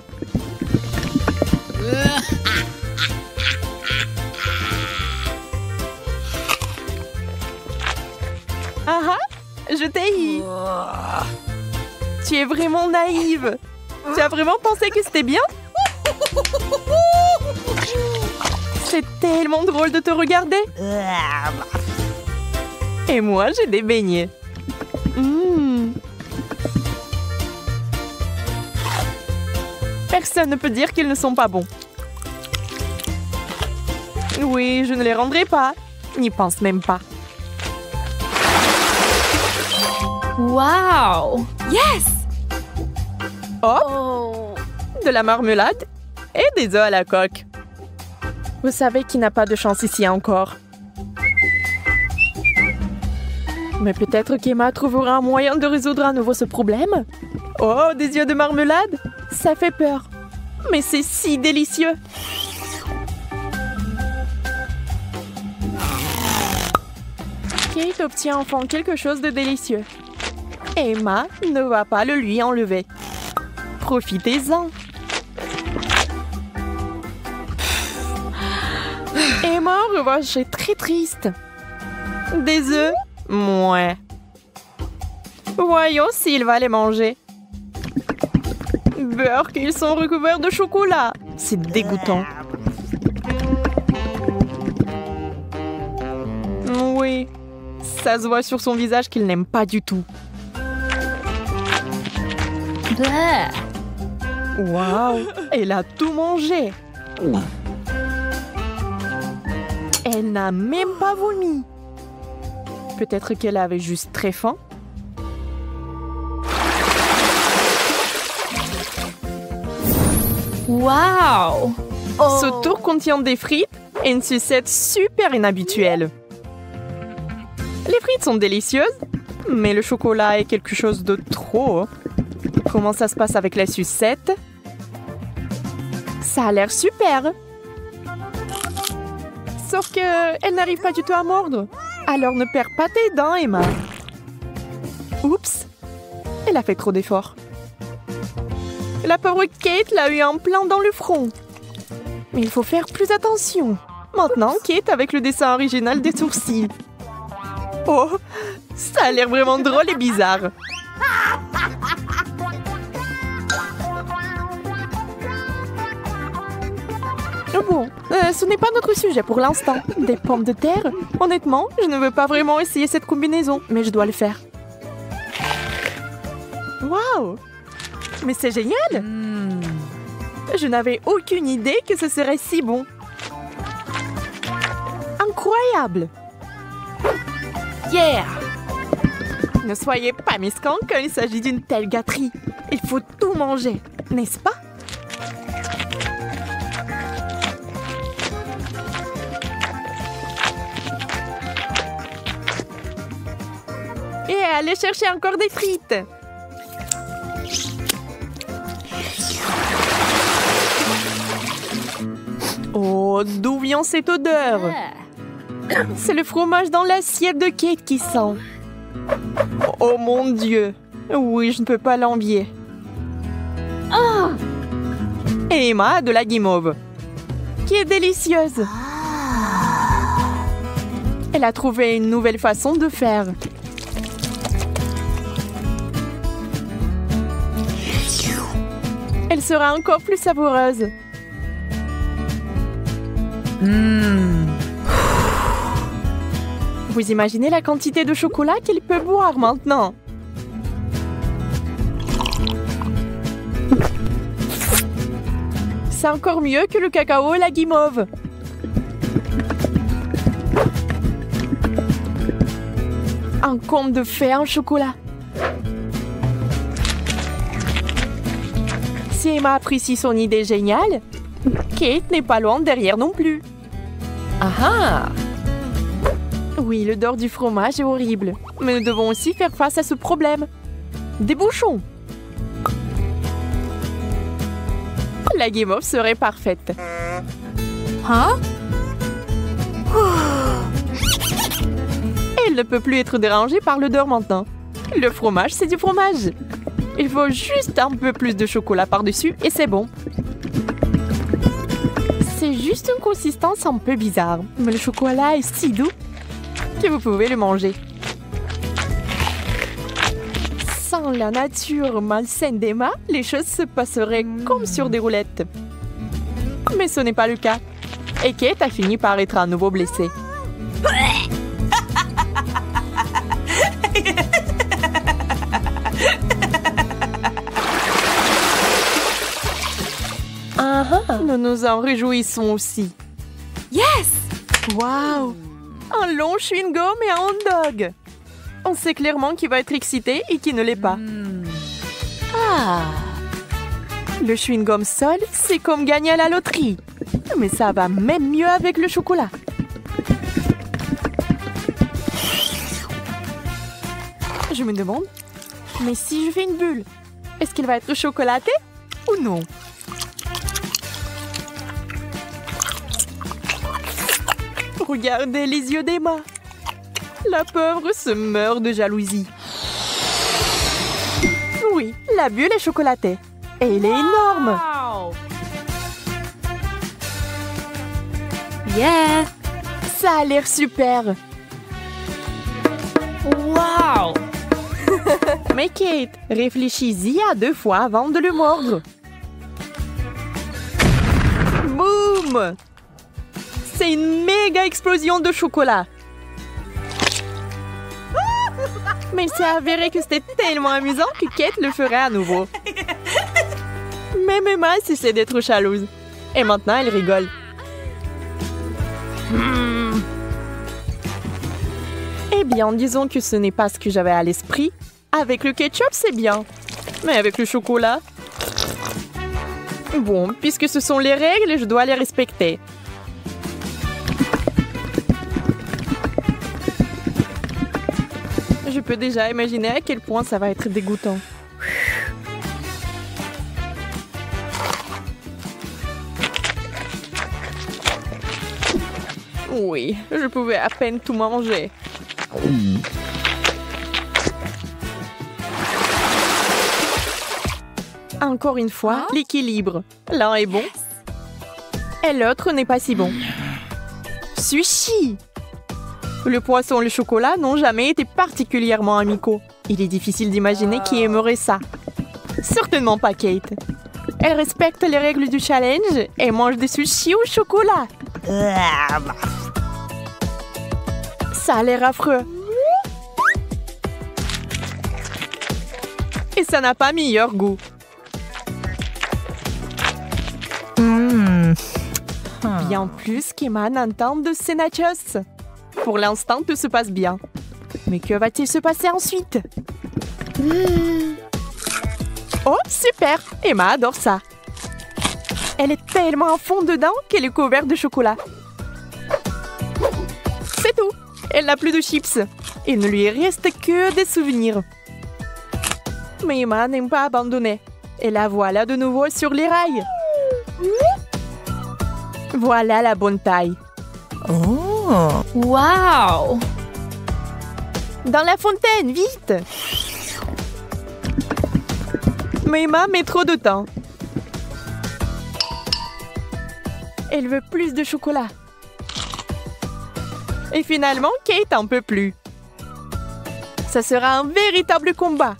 Ah ah, je t'ai eu. Tu es vraiment naïve. Tu as vraiment pensé que c'était bien? C'est tellement drôle de te regarder. Et moi, j'ai des beignets. Personne ne peut dire qu'ils ne sont pas bons. Oui, je ne les rendrai pas. N'y pense même pas. Wow! Yes! Oh! De la marmelade et des œufs à la coque. Vous savez qu'il n'a pas de chance ici encore. Mais peut-être qu'Emma trouvera un moyen de résoudre à nouveau ce problème. Oh, des yeux de marmelade? Ça fait peur. Mais c'est si délicieux. Kate obtient enfin quelque chose de délicieux. Emma ne va pas le lui enlever. Profitez-en. Emma, en revanche, est très triste. Des œufs? Mouais. Voyons s'il va les manger. Beurre qu'ils sont recouverts de chocolat. C'est dégoûtant. Oui, ça se voit sur son visage qu'il n'aime pas du tout. Waouh, elle a tout mangé. Elle n'a même pas vomi. Peut-être qu'elle avait juste très faim. Wow! Ce tour contient des frites et une sucette super inhabituelle. Les frites sont délicieuses, mais le chocolat est quelque chose de trop. Comment ça se passe avec la sucette? Ça a l'air super! Sauf que elle n'arrive pas du tout à mordre. Alors ne perds pas tes dents, Emma. Oups! Elle a fait trop d'efforts. La pauvre Kate l'a eu en plein dans le front. Mais il faut faire plus attention. Maintenant, Kate avec le dessin original des sourcils. Oh! Ça a l'air vraiment drôle et bizarre. Bon, ce n'est pas notre sujet pour l'instant. Des pommes de terre? Honnêtement, je ne veux pas vraiment essayer cette combinaison, mais je dois le faire. Waouh! Mais c'est génial! Je n'avais aucune idée que ce serait si bon. Incroyable! Yeah! Ne soyez pas mesquins quand il s'agit d'une telle gâterie. Il faut tout manger, n'est-ce pas? Et allez chercher encore des frites. Oh, d'où vient cette odeur? C'est le fromage dans l'assiette de Kate qui sent. Oh mon Dieu. Oui, je ne peux pas l'envier. Et Emma a de la guimauve, qui est délicieuse. Elle a trouvé une nouvelle façon de faire. Elle sera encore plus savoureuse. Vous imaginez la quantité de chocolat qu'elle peut boire maintenant? C'est encore mieux que le cacao et la guimauve. Un conte de fées en chocolat. Si Emma apprécie son idée géniale, Kate n'est pas loin derrière non plus. Ah ah! Oui, l'odeur du fromage est horrible, mais nous devons aussi faire face à ce problème. Des bouchons! La guimauve serait parfaite. Hein? Elle ne peut plus être dérangée par l'odeur maintenant. Le fromage, c'est du fromage. Il faut juste un peu plus de chocolat par-dessus et c'est bon. C'est juste une consistance un peu bizarre, mais le chocolat est si doux que vous pouvez le manger. Sans la nature malsaine d'Emma, les choses se passeraient comme sur des roulettes. Mais ce n'est pas le cas. Et Kate a fini par être à nouveau blessée. Nous nous en réjouissons aussi. Yes! Waouh! Un long chewing-gum et un hot dog. On sait clairement qui va être excité et qui ne l'est pas. Le chewing-gum seul, c'est comme gagner à la loterie. Mais ça va même mieux avec le chocolat. Je me demande, mais si je fais une bulle, est-ce qu'elle va être chocolatée ou non? Regardez les yeux d'Emma. La pauvre se meurt de jalousie. Oui, la bulle est chocolatée. Et elle est énorme. Wow! Yeah! Ça a l'air super. Wow! Mais Kate, réfléchis-y à 2 fois avant de le mordre. Boum! C'est une méga explosion de chocolat. Mais il s'est avéré que c'était tellement amusant que Kate le ferait à nouveau. Même Emma cessait d'être jalouse. Et maintenant, elle rigole. Eh bien, disons que ce n'est pas ce que j'avais à l'esprit. Avec le ketchup, c'est bien. Mais avec le chocolat... Bon, puisque ce sont les règles, je dois les respecter. Je peux déjà imaginer à quel point ça va être dégoûtant. Oui, je pouvais à peine tout manger. Encore une fois, l'équilibre. L'un est bon et l'autre n'est pas si bon. Sushi! Le poisson et le chocolat n'ont jamais été particulièrement amicaux. Il est difficile d'imaginer qui aimerait ça. Certainement pas Kate. Elle respecte les règles du challenge et mange des sushis au chocolat. Ça a l'air affreux. Et ça n'a pas meilleur goût. Bien plus qu'Emma n'entend de ces nachos. Pour l'instant, tout se passe bien. Mais que va-t-il se passer ensuite? Oh, super! Emma adore ça. Elle est tellement à fond dedans qu'elle est couverte de chocolat. C'est tout. Elle n'a plus de chips. Il ne lui reste que des souvenirs. Mais Emma n'aime pas abandonner. Et la voilà de nouveau sur les rails. Voilà la bonne taille. Oh! Wow! Dans la fontaine, vite! Mais Emma met trop de temps. Elle veut plus de chocolat. Et finalement, Kate en peut plus. Ça sera un véritable combat.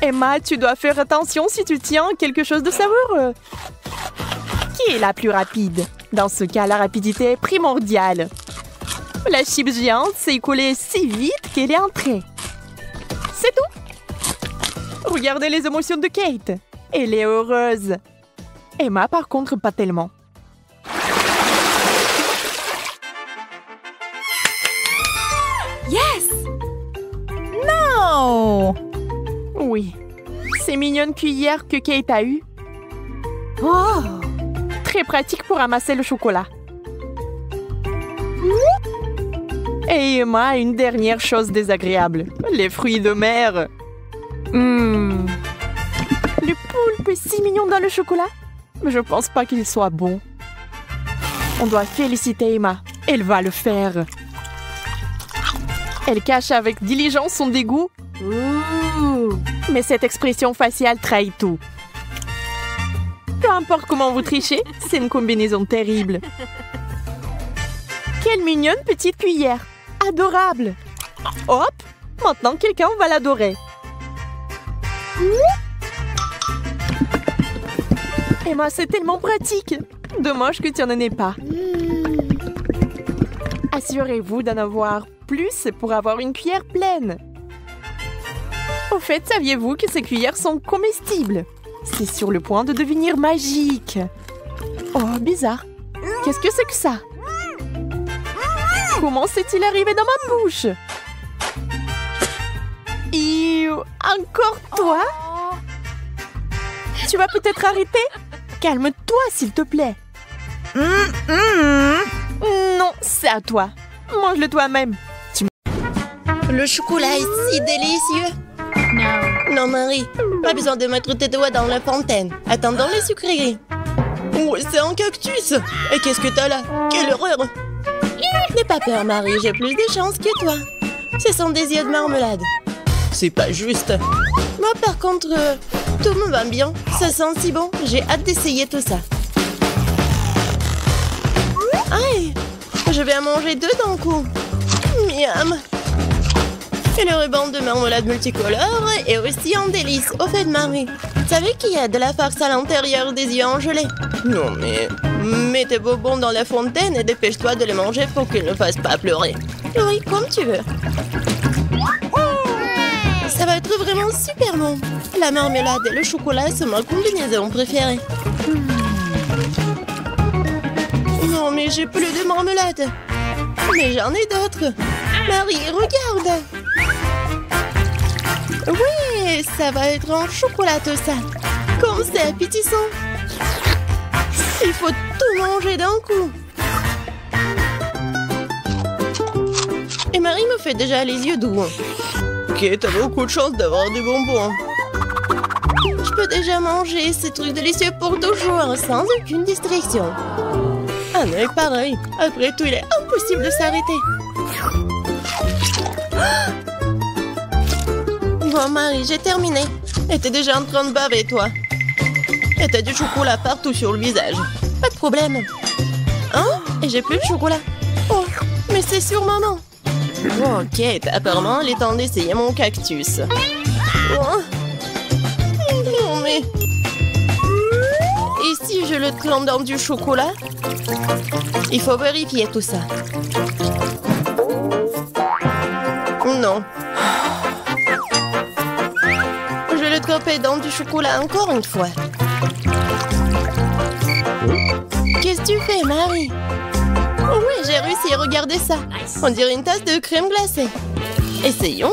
Emma, tu dois faire attention si tu tiens quelque chose de savoureux. Qui est la plus rapide? Dans ce cas, la rapidité est primordiale. La chips géante s'est écoulée si vite qu'elle est entrée. C'est tout. Regardez les émotions de Kate. Elle est heureuse. Emma, par contre, pas tellement. Yes! Non! Oui. Ces mignonnes cuillères que Kate a eues. Oh! Très pratique pour ramasser le chocolat. Et Emma a une dernière chose désagréable. Les fruits de mer. Le poulpe est si mignon dans le chocolat. Mais je pense pas qu'il soit bon. On doit féliciter Emma. Elle va le faire. Elle cache avec diligence son dégoût. Mais cette expression faciale trahit tout. Peu importe comment vous trichez, c'est une combinaison terrible. Quelle mignonne petite cuillère. Adorable. Hop, maintenant quelqu'un va l'adorer. Emma, c'est tellement pratique. Dommage que tu n'en aies pas. Assurez-vous d'en avoir plus pour avoir une cuillère pleine. Au fait, saviez-vous que ces cuillères sont comestibles? C'est sur le point de devenir magique. Oh, bizarre. Qu'est-ce que c'est que ça? Comment c'est-il arrivé dans ma bouche? Encore toi? Tu vas peut-être arrêter? Calme-toi, s'il te plaît. Non, c'est à toi. Mange-le toi-même. Le chocolat est si délicieux. Non, Marie, pas besoin de mettre tes doigts dans la fontaine. Attendons les sucreries. Oh, c'est un cactus. Et qu'est-ce que t'as là? Quelle horreur! N'aie pas peur, Marie, j'ai plus de chance que toi. Ce sont des yeux de marmelade. C'est pas juste. Moi, par contre, tout me va bien. Ça sent si bon. J'ai hâte d'essayer tout ça. Aïe! Je vais en manger deux d'un coup. Miam! Et le ruban de marmelade multicolore est aussi un délice. Au fait, Marie, tu savais qu'il y a de la farce à l'intérieur des yeux en gelée? Non, mais mets tes bonbons dans la fontaine et dépêche-toi de les manger pour qu'ils ne fassent pas pleurer. Oui, comme tu veux. Ça va être vraiment super bon. La marmelade et le chocolat sont ma combinaison préférée. Non, mais j'ai plus de marmelade. Mais j'en ai d'autres. Marie, regarde. Oui, ça va être en chocolat tout ça. Comme c'est appétissant. Il faut tout manger d'un coup. Et Marie me fait déjà les yeux doux. Ok, t'as beaucoup de chance d'avoir du bonbon. Je peux déjà manger ces trucs délicieux pour toujours, sans aucune distraction. Un œil par œil. Après tout, il est impossible de s'arrêter. Bon, Marie, j'ai terminé. Et t'es déjà en train de baver, toi. Et t'as du chocolat partout sur le visage. Pas de problème. Hein? Et j'ai plus de chocolat. Oh, mais c'est sûrement non. Oh, Kate, apparemment, il est temps d'essayer mon cactus. Oh. Non, mais... Et si je le trempe dans du chocolat? Il faut vérifier tout ça. Non. Je vais le tremper dans du chocolat encore une fois. Qu'est-ce que tu fais, Marie? Oh oui, j'ai réussi, regardez ça. On dirait une tasse de crème glacée. Essayons.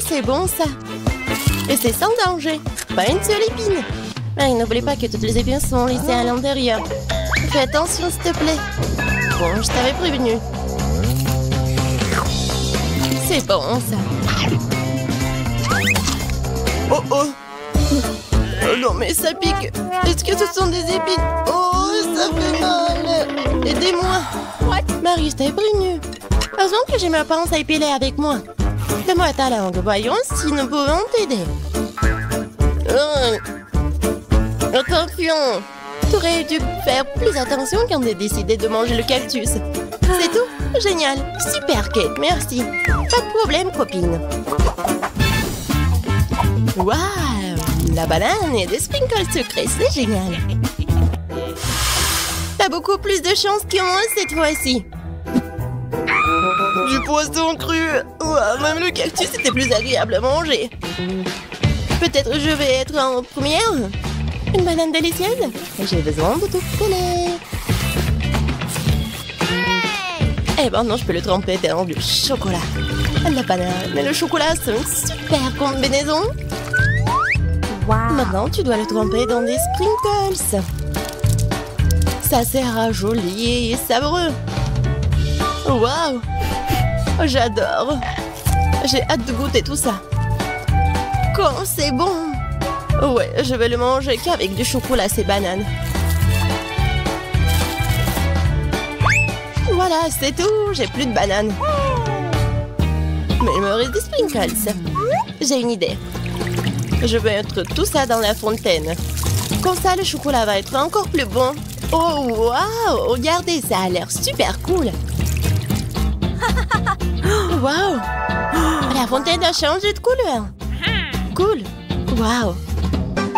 C'est bon ça. Et c'est sans danger. Pas une seule épine. Marie, n'oublie pas que toutes les épines sont laissées à l'intérieur. Fais attention, s'il te plaît. Bon, je t'avais prévenu. C'est bon ça. Oh oh. Oh non, mais ça pique. Est-ce que ce sont des épines? Oh, ça fait mal. Aidez-moi. Marie, je t'avais prévenu. Heureusement que j'ai ma pince à épiler avec moi. Donne-moi ta langue. Voyons si nous pouvons t'aider. Attention. Tu aurais dû faire plus attention quand t'as décidé de manger le cactus. C'est tout? Génial. Super, Kate. Merci. Pas de problème, copine. Waouh! La banane et des sprinkles sucrés, c'est génial. T'as beaucoup plus de chance que moi cette fois-ci. Du poisson cru. Ouah, même le cactus était plus agréable à manger. Peut-être je vais être en première. Une banane délicieuse. J'ai besoin de tout coller. Et maintenant, je peux le tremper dans du chocolat. La banane et le chocolat, c'est une super combinaison. Wow. Maintenant, tu dois le tremper dans des sprinkles. Ça sera joli et savoureux. Waouh! J'adore. J'ai hâte de goûter tout ça. Quand c'est bon! Ouais, je vais le manger qu'avec du chocolat, ces bananes. Voilà, c'est tout. J'ai plus de bananes. Mais il me reste des sprinkles. J'ai une idée. Je vais mettre tout ça dans la fontaine. Comme ça, le chocolat va être encore plus bon. Oh, waouh! Regardez, ça a l'air super cool. Waouh! La fontaine a changé de couleur. Cool. Waouh!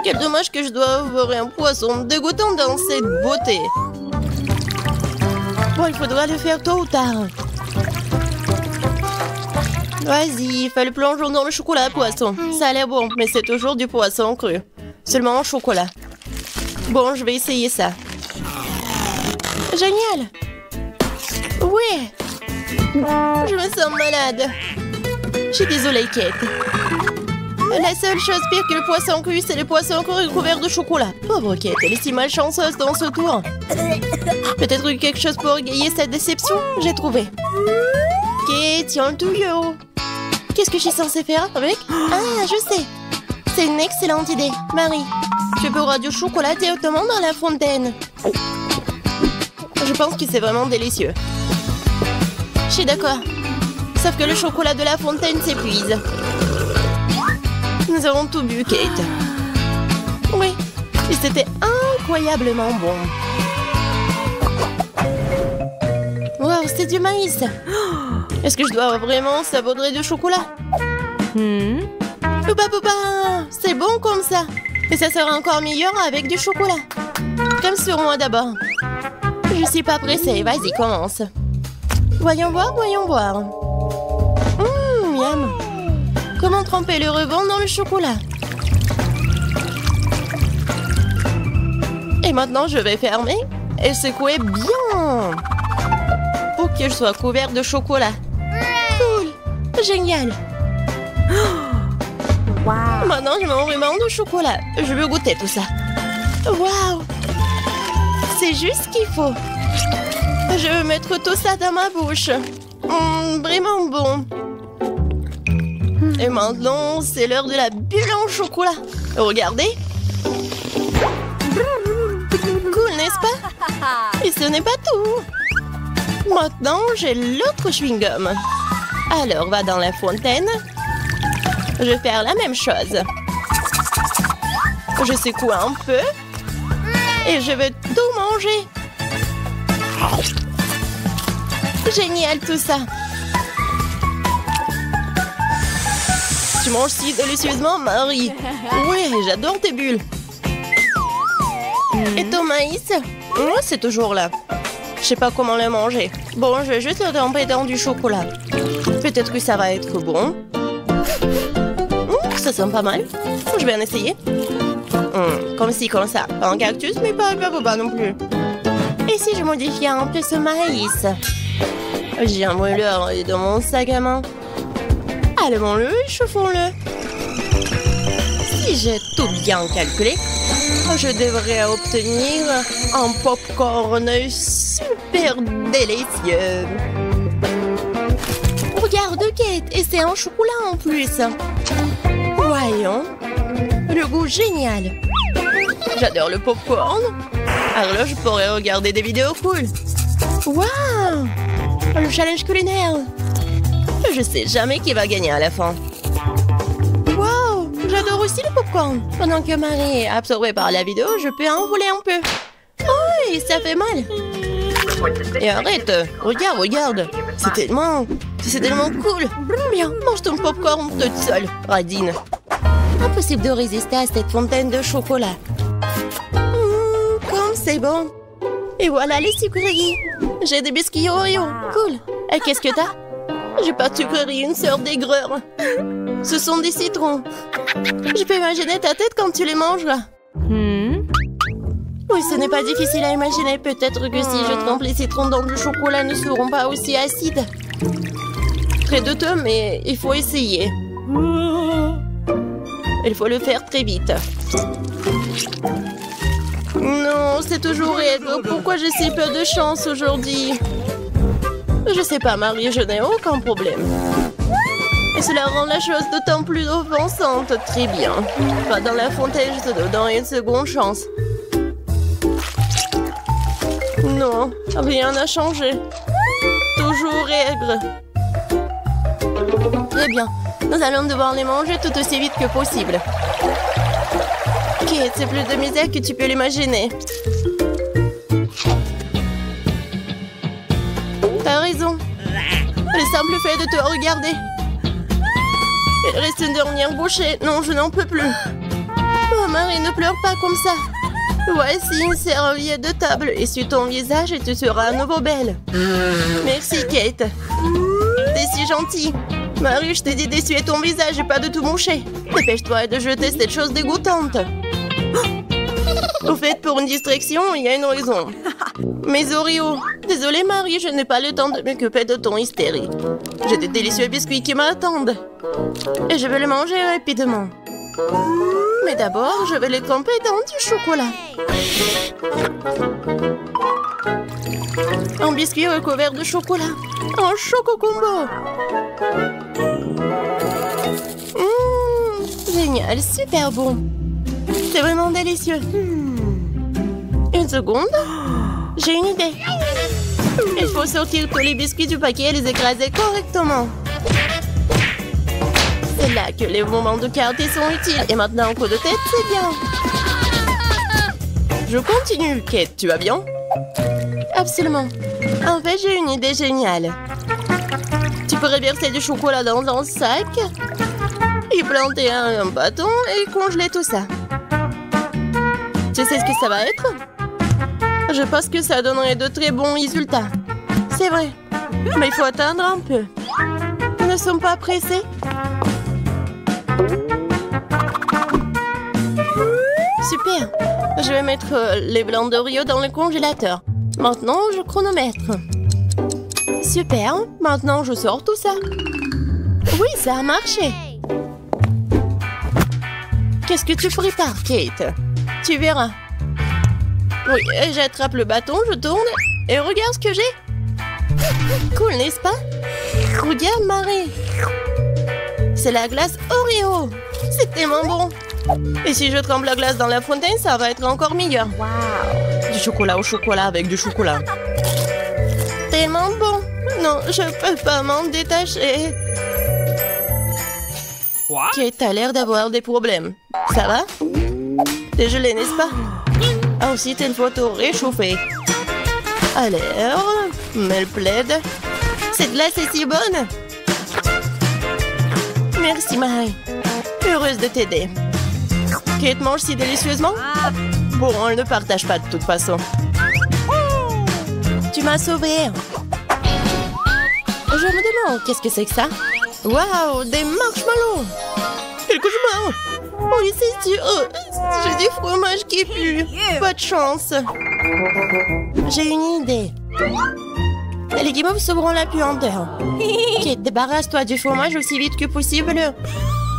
Quel dommage que je dois avoir un poisson dégoûtant dans cette beauté. Bon, il faudra le faire tôt ou tard. Vas-y, fais le plongeon dans le chocolat poisson. Ça a l'air bon, mais c'est toujours du poisson cru. Seulement en chocolat. Bon, je vais essayer ça. Génial! Oui! Je me sens malade. Je suis désolée, Kate. La seule chose pire que le poisson cru, c'est le poisson cru couvert de chocolat. Pauvre Kate, elle est si malchanceuse dans ce tour. Peut-être quelque chose pour égayer cette déception? J'ai trouvé. Kate, tiens le tuyau. Qu'est-ce que je suis censée faire avec? Ah, je sais. C'est une excellente idée. Marie, tu pourras du chocolat directement dans la fontaine. Je pense que c'est vraiment délicieux. Je suis d'accord. Sauf que le chocolat de la fontaine s'épuise. Nous avons tout bu, Kate. Oui, et c'était incroyablement bon. Wow, c'est du maïs. Est-ce que je dois vraiment savourer du chocolat? Poupa poupa, c'est bon comme ça. Et ça sera encore meilleur avec du chocolat. Comme sur moi d'abord. Je suis pas pressée, vas-y, commence. Voyons voir, voyons voir. Miam. Comment tremper le rebond dans le chocolat? Et maintenant, je vais fermer et secouer bien. Pour que je sois couvert de chocolat. Cool. Génial. Wow. Maintenant, je m'en vraiment de chocolat. Je veux goûter tout ça. Waouh. C'est juste ce qu'il faut. Je veux mettre tout ça dans ma bouche. Vraiment bon. Et maintenant, c'est l'heure de la bulle en chocolat. Regardez. Cool, n'est-ce pas? Et ce n'est pas tout. Maintenant, j'ai l'autre chewing-gum. Alors, va dans la fontaine. Je vais faire la même chose. Je secoue un peu. Et je vais tout manger. Génial tout ça. Tu manges si délicieusement, Marie. Oui, j'adore tes bulles. Et ton maïs? Moi, c'est toujours là. Je sais pas comment le manger. Bon, je vais juste le tremper dans du chocolat. Peut-être que ça va être bon. Ça sent pas mal. Je vais en essayer. Comme ci, comme ça. Pas un cactus, mais pas non plus. Et si je modifiais un peu ce maïs? J'ai un mouleur dans mon sac à main. Allumons-le et chauffons-le. Si j'ai tout bien calculé, je devrais obtenir un popcorn super délicieux. Regarde, Kate, et c'est un chocolat en plus. Voyons, le goût génial. J'adore le popcorn. Alors là, je pourrais regarder des vidéos cool. Waouh, le challenge culinaire. Je sais jamais qui va gagner à la fin. Waouh, j'adore aussi le popcorn. Pendant que Marie est absorbée par la vidéo, je peux en voler un peu. Oh, ça fait mal. Et arrête, regarde. C'est tellement cool. Bien, mange ton popcorn toute seule, radine. Impossible de résister à cette fontaine de chocolat. Comme c'est bon. Et voilà les sucreries. J'ai des biscuits Oreo. Cool. Et qu'est-ce que t'as? J'ai pas de sucrerie, une sœur d'aigreur. Ce sont des citrons. Je peux imaginer ta tête quand tu les mangeras. Oui, ce n'est pas difficile à imaginer. Peut-être que si je trempe les citrons dans du chocolat, ne seront pas aussi acides. Très douteux, mais il faut essayer. Il faut le faire très vite. Non, c'est toujours aigre. Pourquoi j'ai si peu de chance aujourd'hui? Je sais pas, Marie, je n'ai aucun problème. Et cela rend la chose d'autant plus offensante. Très bien. Va dans la fontaine, je te donne une seconde chance. Non, rien n'a changé. Toujours aigre. Très bien. Nous allons devoir les manger tout aussi vite que possible. Kate, c'est plus de misère que tu peux l'imaginer. T'as raison. Le simple fait de te regarder. Il reste une dernière bouchée. Non, je n'en peux plus. Oh, Marie, ne pleure pas comme ça. Voici une serviette de table. Essuie ton visage et tu seras à nouveau belle. Merci, Kate. T'es si gentille. Marie, je t'ai dit d'essuyer ton visage et pas de tout moucher. Dépêche-toi de jeter cette chose dégoûtante. Au fait, pour une distraction, il y a une raison. Mes Oreos. Désolée, Marie, je n'ai pas le temps de m'occuper de ton hystérie. J'ai des délicieux biscuits qui m'attendent. Et je vais les manger rapidement. Mais d'abord, je vais les tremper dans du chocolat. Un biscuit recouvert de chocolat. Un choco combo. Génial, super bon. C'est vraiment délicieux. Une seconde. J'ai une idée. Il faut sortir tous les biscuits du paquet et les écraser correctement. C'est là que les moments de quartier sont utiles. Et maintenant, un coup de tête, c'est bien. Je continue. Kate, tu vas bien? Absolument. En fait, j'ai une idée géniale. Tu pourrais verser du chocolat dans un sac, y planter un bâton et congeler tout ça. Tu sais ce que ça va être? Je pense que ça donnerait de très bons résultats. C'est vrai. Mais il faut attendre un peu. Nous ne sommes pas pressés. Super. Je vais mettre les blancs d'Oreo dans le congélateur. Maintenant, je chronomètre. Super. Maintenant, je sors tout ça. Oui, ça a marché. Qu'est-ce que tu prépares, Kate? Tu verras. Oui, j'attrape le bâton, je tourne et regarde ce que j'ai. Cool, n'est-ce pas? Regarde, Marie. C'est la glace Oreo. C'est tellement bon. Et si je trempe la glace dans la fontaine, ça va être encore meilleur. Wow. Du chocolat au chocolat avec du chocolat. Tellement bon. Non, je peux pas m'en détacher. What? Kate a l'air d'avoir des problèmes. Ça va? T'es gelé, n'est-ce pas? Ensuite, il faut te réchauffer. Alors, mets le plaid. Cette glace est si bonne. Merci, Marie. Heureuse de t'aider. Kate mange si délicieusement? Bon, on ne partage pas de toute façon. Tu m'as sauvée. Je me demande, qu'est-ce que c'est que ça? Waouh, des marshmallows! Quel cauchemar! Oui, c'est sûr. J'ai du fromage qui pue. Pas de chance. J'ai une idée. Les guimauves sauveront la puanteur. Kate, débarrasse-toi du fromage aussi vite que possible.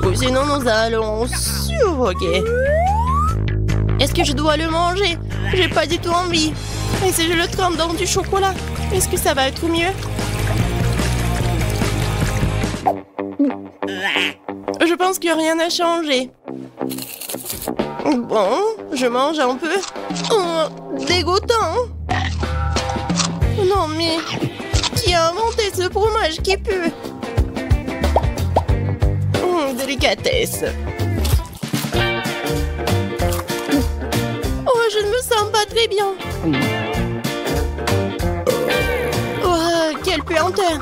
Ou sinon, nous allons suffoquer. Est-ce que je dois le manger? J'ai pas du tout envie. Et si je le trempe dans du chocolat, est-ce que ça va être mieux? Je pense que rien n'a changé. Bon, je mange un peu. Oh, dégoûtant. Non mais, qui a inventé ce fromage qui pue? Délicatesse. Oh, je ne me sens pas très bien. Oh, quelle puanteur.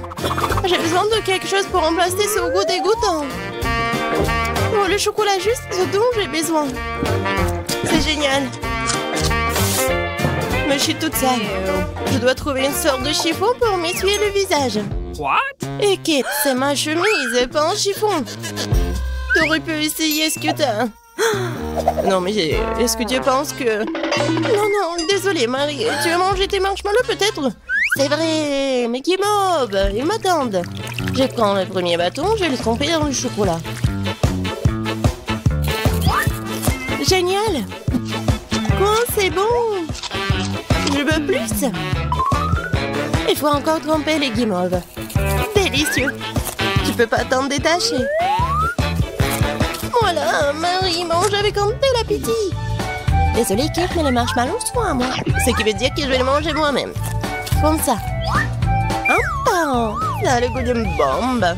J'ai besoin de quelque chose pour remplacer ce goût dégoûtant. Oh, le chocolat juste ce dont j'ai besoin. C'est génial. Mais je suis toute sale. Je dois trouver une sorte de chiffon pour m'essuyer le visage. What? Et Kate, c'est ma chemise, pas un chiffon. T'aurais pu essayer ce que t'as. Non, mais est-ce que tu penses que... Non, désolée, Marie. Tu as mangé tes marshmallows, peut-être? C'est vrai, mais qui mob, ils m'attendent. Je prends le premier bâton, je vais le tremper dans du chocolat. Génial. Quoi, c'est bon. Je veux plus. Il faut encore tremper les guimauves. Délicieux. Tu peux pas t'en détacher. Voilà, Marie mange avec un tel appétit. Désolée, Kate, mais les marshmallows sont à moi. Ce qui veut dire que je vais les manger moi-même. Comme ça. Un par un. Ça a le goût d'une bombe.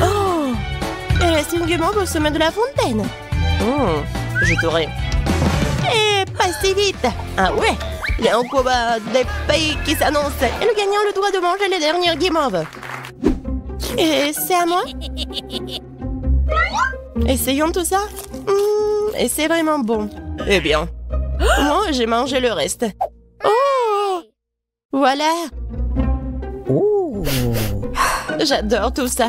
Oh! Il reste une guimauve au sommet de la fontaine. Je t'aurai. Et pas si vite. Ah ouais? Il y a un combat des pays qui s'annonce. Et le gagnant a le droit de manger les dernières guimauves. Et c'est à moi? Essayons tout ça. Et c'est vraiment bon. Eh bien, moi, j'ai mangé le reste. Oh! Voilà. Oh! J'adore tout ça.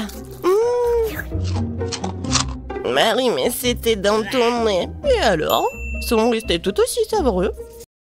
Marie, mais c'était dans ton nez. Et alors? Sont restés tout aussi savoureux.